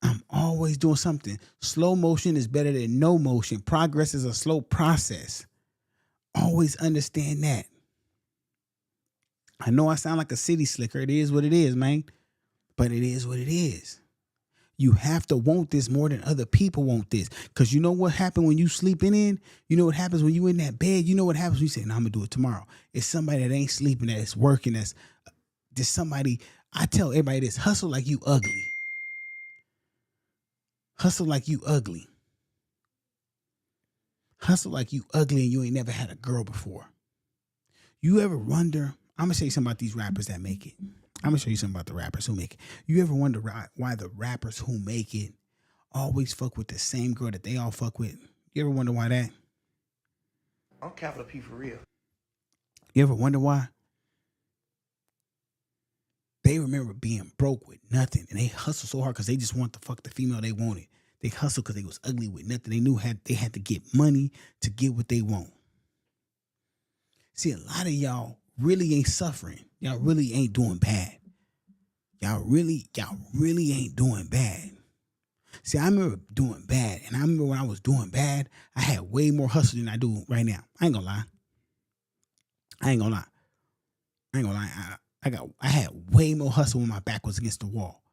A: I'm always doing something. Slow motion is better than no motion. Progress is a slow process. Always understand that. I know I sound like a city slicker. It is what it is, man. But it is what it is. You have to want this more than other people want this. Because you know what happened when you sleeping in? You know what happens when you in that bed? You know what happens when you say, no, I'm going to do it tomorrow. It's somebody that ain't sleeping, that is working, that's just somebody. I tell everybody this, hustle like you ugly. Hustle like you ugly. Hustle like you ugly and you ain't never had a girl before. You ever wonder, I'm going to show you something about these rappers that make it. I'm going to show you something about the rappers who make it. You ever wonder why the rappers who make it always fuck with the same girl that they all fuck with? You ever wonder why that?
C: I'm capital P for real.
A: You ever wonder why? They remember being broke with nothing and they hustle so hard because they just want to fuck the female they wanted. They hustle because they was ugly with nothing. They knew they had to get money to get what they want. See, a lot of y'all really ain't suffering. Y'all really ain't doing bad. Y'all really ain't doing bad. See, I remember doing bad, and I remember when I was doing bad, I had way more hustle than I do right now. I ain't gonna lie. I had way more hustle when my back was against the wall.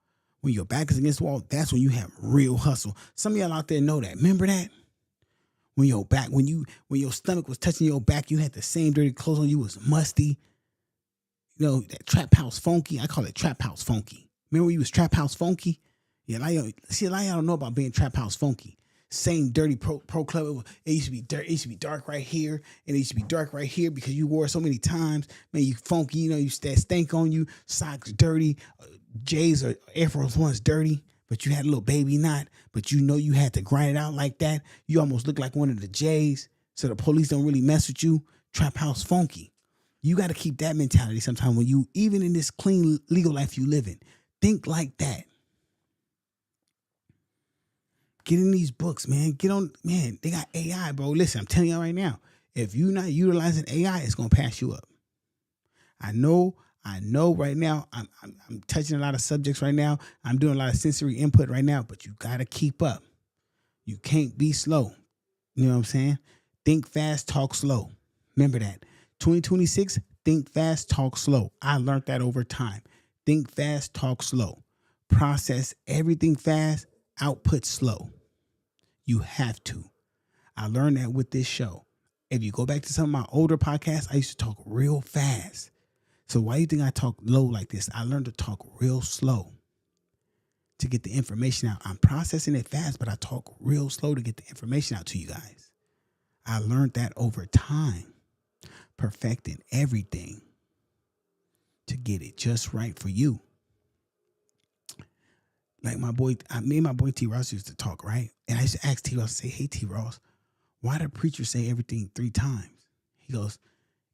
A: When your back is against the wall, that's when you have real hustle. Some of y'all out there know that. Remember that? When your stomach was touching your back, you had the same dirty clothes on, you was musty. You know, that trap house funky. I call it trap house funky. Remember when you was trap house funky? Yeah, a lot of y'all don't know about being trap house funky. Same dirty pro club. It used to be dirt. It used to be dark right here, and it used to be dark right here because you wore it so many times. Man, you funky. You know, you that stank on you. Socks dirty. J's or Air Force Ones dirty. But you had a little baby knot. But you know you had to grind it out like that. You almost look like one of the J's. So the police don't really mess with you. Trap house funky. You got to keep that mentality sometimes when you, even in this clean legal life you live in. Think like that. Get in these books, man. Get on, man. They got AI, bro. Listen, I'm telling you right now. If you're not utilizing AI, it's gonna pass you up. I know. Right now, I'm touching a lot of subjects right now. I'm doing a lot of sensory input right now, but you gotta keep up. You can't be slow. You know what I'm saying? Think fast, talk slow. Remember that. 2026. Think fast, talk slow. I learned that over time. Think fast, talk slow. Process everything fast. Output slow. You have to. I learned that with this show. If you go back to some of my older podcasts, I used to talk real fast. So why do you think I talk low like this? I learned to talk real slow to get the information out. I'm processing it fast, but I talk real slow to get the information out to you guys. I learned that over time, perfecting everything to get it just right for you. Like me and my boy T. Ross used to talk, right? And I used to ask T. Ross, say, hey, T. Ross, why do preachers say everything 3 times? He goes,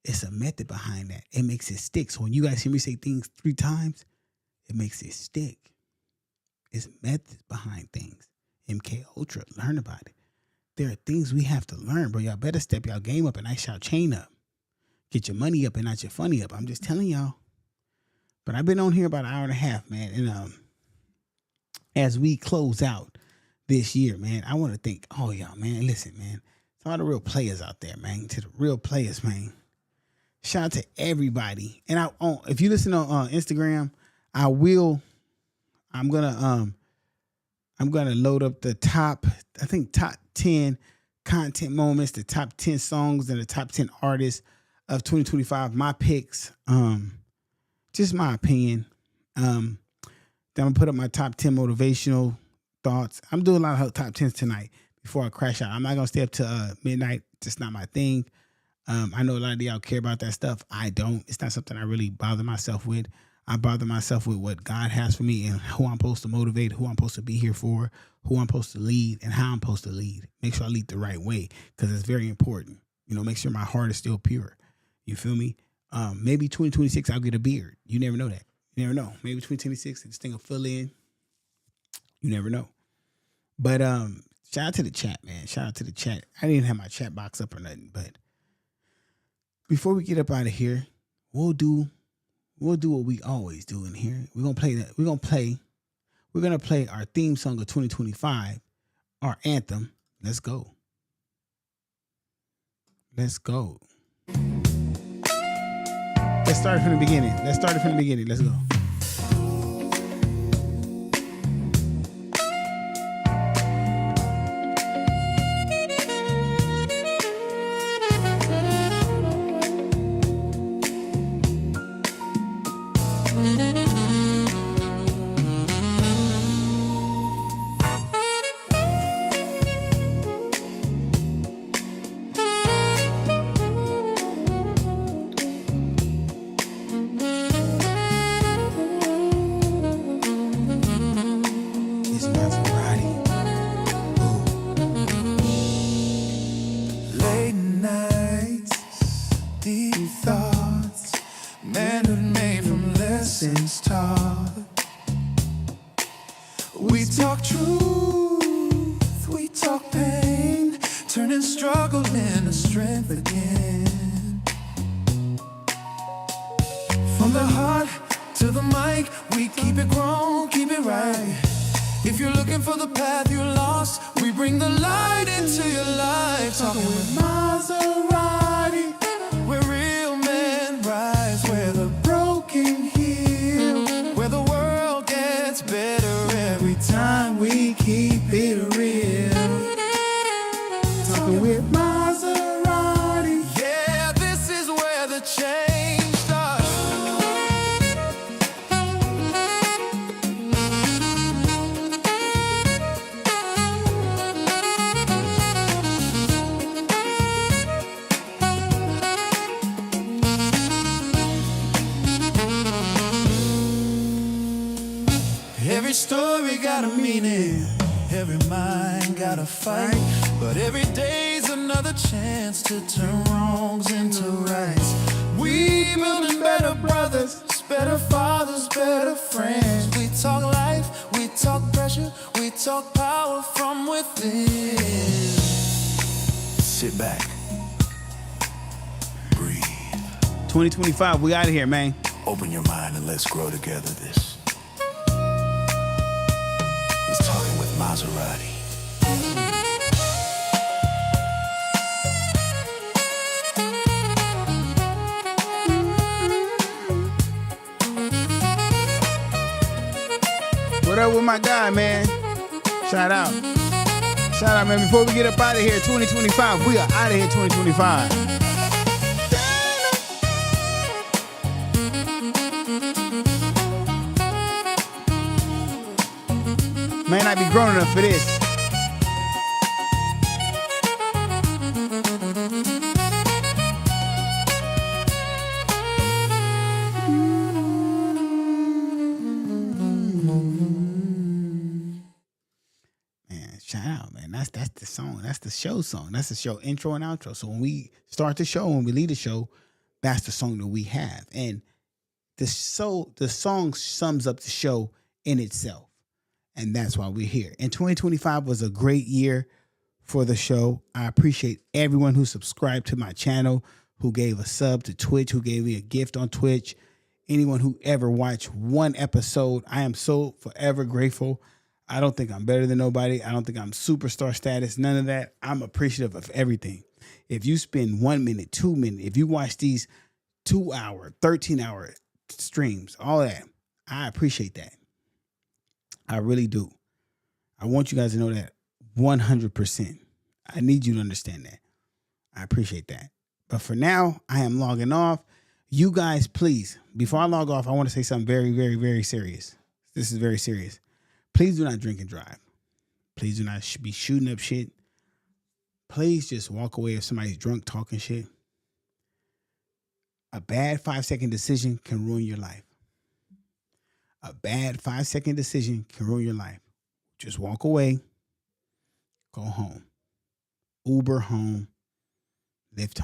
A: it's a method behind that. It makes it stick. So when you guys hear me say things 3 times, it makes it stick. It's methods behind things. MK Ultra, learn about it. There are things we have to learn, bro. Y'all better step y'all game up and ice y'all chain up. Get your money up and not your funny up. I'm just telling y'all. But I've been on here about an hour and a half, man. And as we close out this year, man, I want to thank all y'all, man. Listen, man, to all the real players out there, man. To the real players, man. Shout out to everybody. And if you listen on Instagram, I'm gonna load up the top 10 content moments, the top 10 songs, and the top 10 artists of 2025. My picks, just my opinion. Then I'm gonna put up my top 10 motivational thoughts. I'm doing a lot of top 10s tonight before I crash out. I'm not gonna stay up to midnight. Just not my thing. I know a lot of y'all care about that stuff. I don't. It's not something I really bother myself with. I bother myself with what God has for me and who I'm supposed to motivate, who I'm supposed to be here for, who I'm supposed to lead, and how I'm supposed to lead. Make sure I lead the right way because it's very important. You know, make sure my heart is still pure. You feel me? Maybe 2026 I'll get a beard. You never know that. You never know. Maybe 2026 this thing will fill in. You never know. But shout out to the chat, man. Shout out to the chat. I didn't have my chat box up or nothing, but before we get up out of here, we'll do what we always do in here. We're gonna play that. We're gonna play our theme song of 2025, our anthem. Let's go. Let's go. Let's start from the beginning. Let's go.
F: From the the mic, we keep it grown, keep it right. If you're looking for the path you're lost, we bring the light into your life. Talking with Maserati, where real men rise, where the broken heal, where the world gets better every time we keep it real. Talking with Maserati, yeah, this is where the change starts. Every story got a meaning, every mind got a fight, but every day's another chance to turn wrongs into rights. We building better brothers, better fathers, better friends. We talk life, we talk pressure, we talk power from within. Sit back.
A: 2025, we out of here, man.
F: Open your mind and let's grow together. This is Talking with Maserati.
A: What up with my guy, man? Shout out. Shout out, man. Before we get up out of here, 2025, we are out of here, 2025. May not be grown enough for this. Man, shout out, man. That's the song. That's the show song. That's the show intro and outro. So when we start the show, when we lead the show, that's the song that we have. And the song sums up the show in itself. And that's why we're here. And 2025 was a great year for the show. I appreciate everyone who subscribed to my channel, who gave a sub to Twitch, who gave me a gift on Twitch. Anyone who ever watched one episode, I am so forever grateful. I don't think I'm better than nobody. I don't think I'm superstar status, none of that. I'm appreciative of everything. If you spend 1 minute, 2 minutes, if you watch these 2-hour, 13-hour streams, all that, I appreciate that. I really do. I want you guys to know that 100%. I need you to understand that. I appreciate that. But for now, I am logging off. You guys, please, before I log off, I want to say something very, very, very serious. This is very serious. Please do not drink and drive. Please do not be shooting up shit. Please just walk away if somebody's drunk talking shit. A bad 5-second decision can ruin your life. A bad 5-second decision can ruin your life. Just walk away. Go home. Uber home. Lyft home.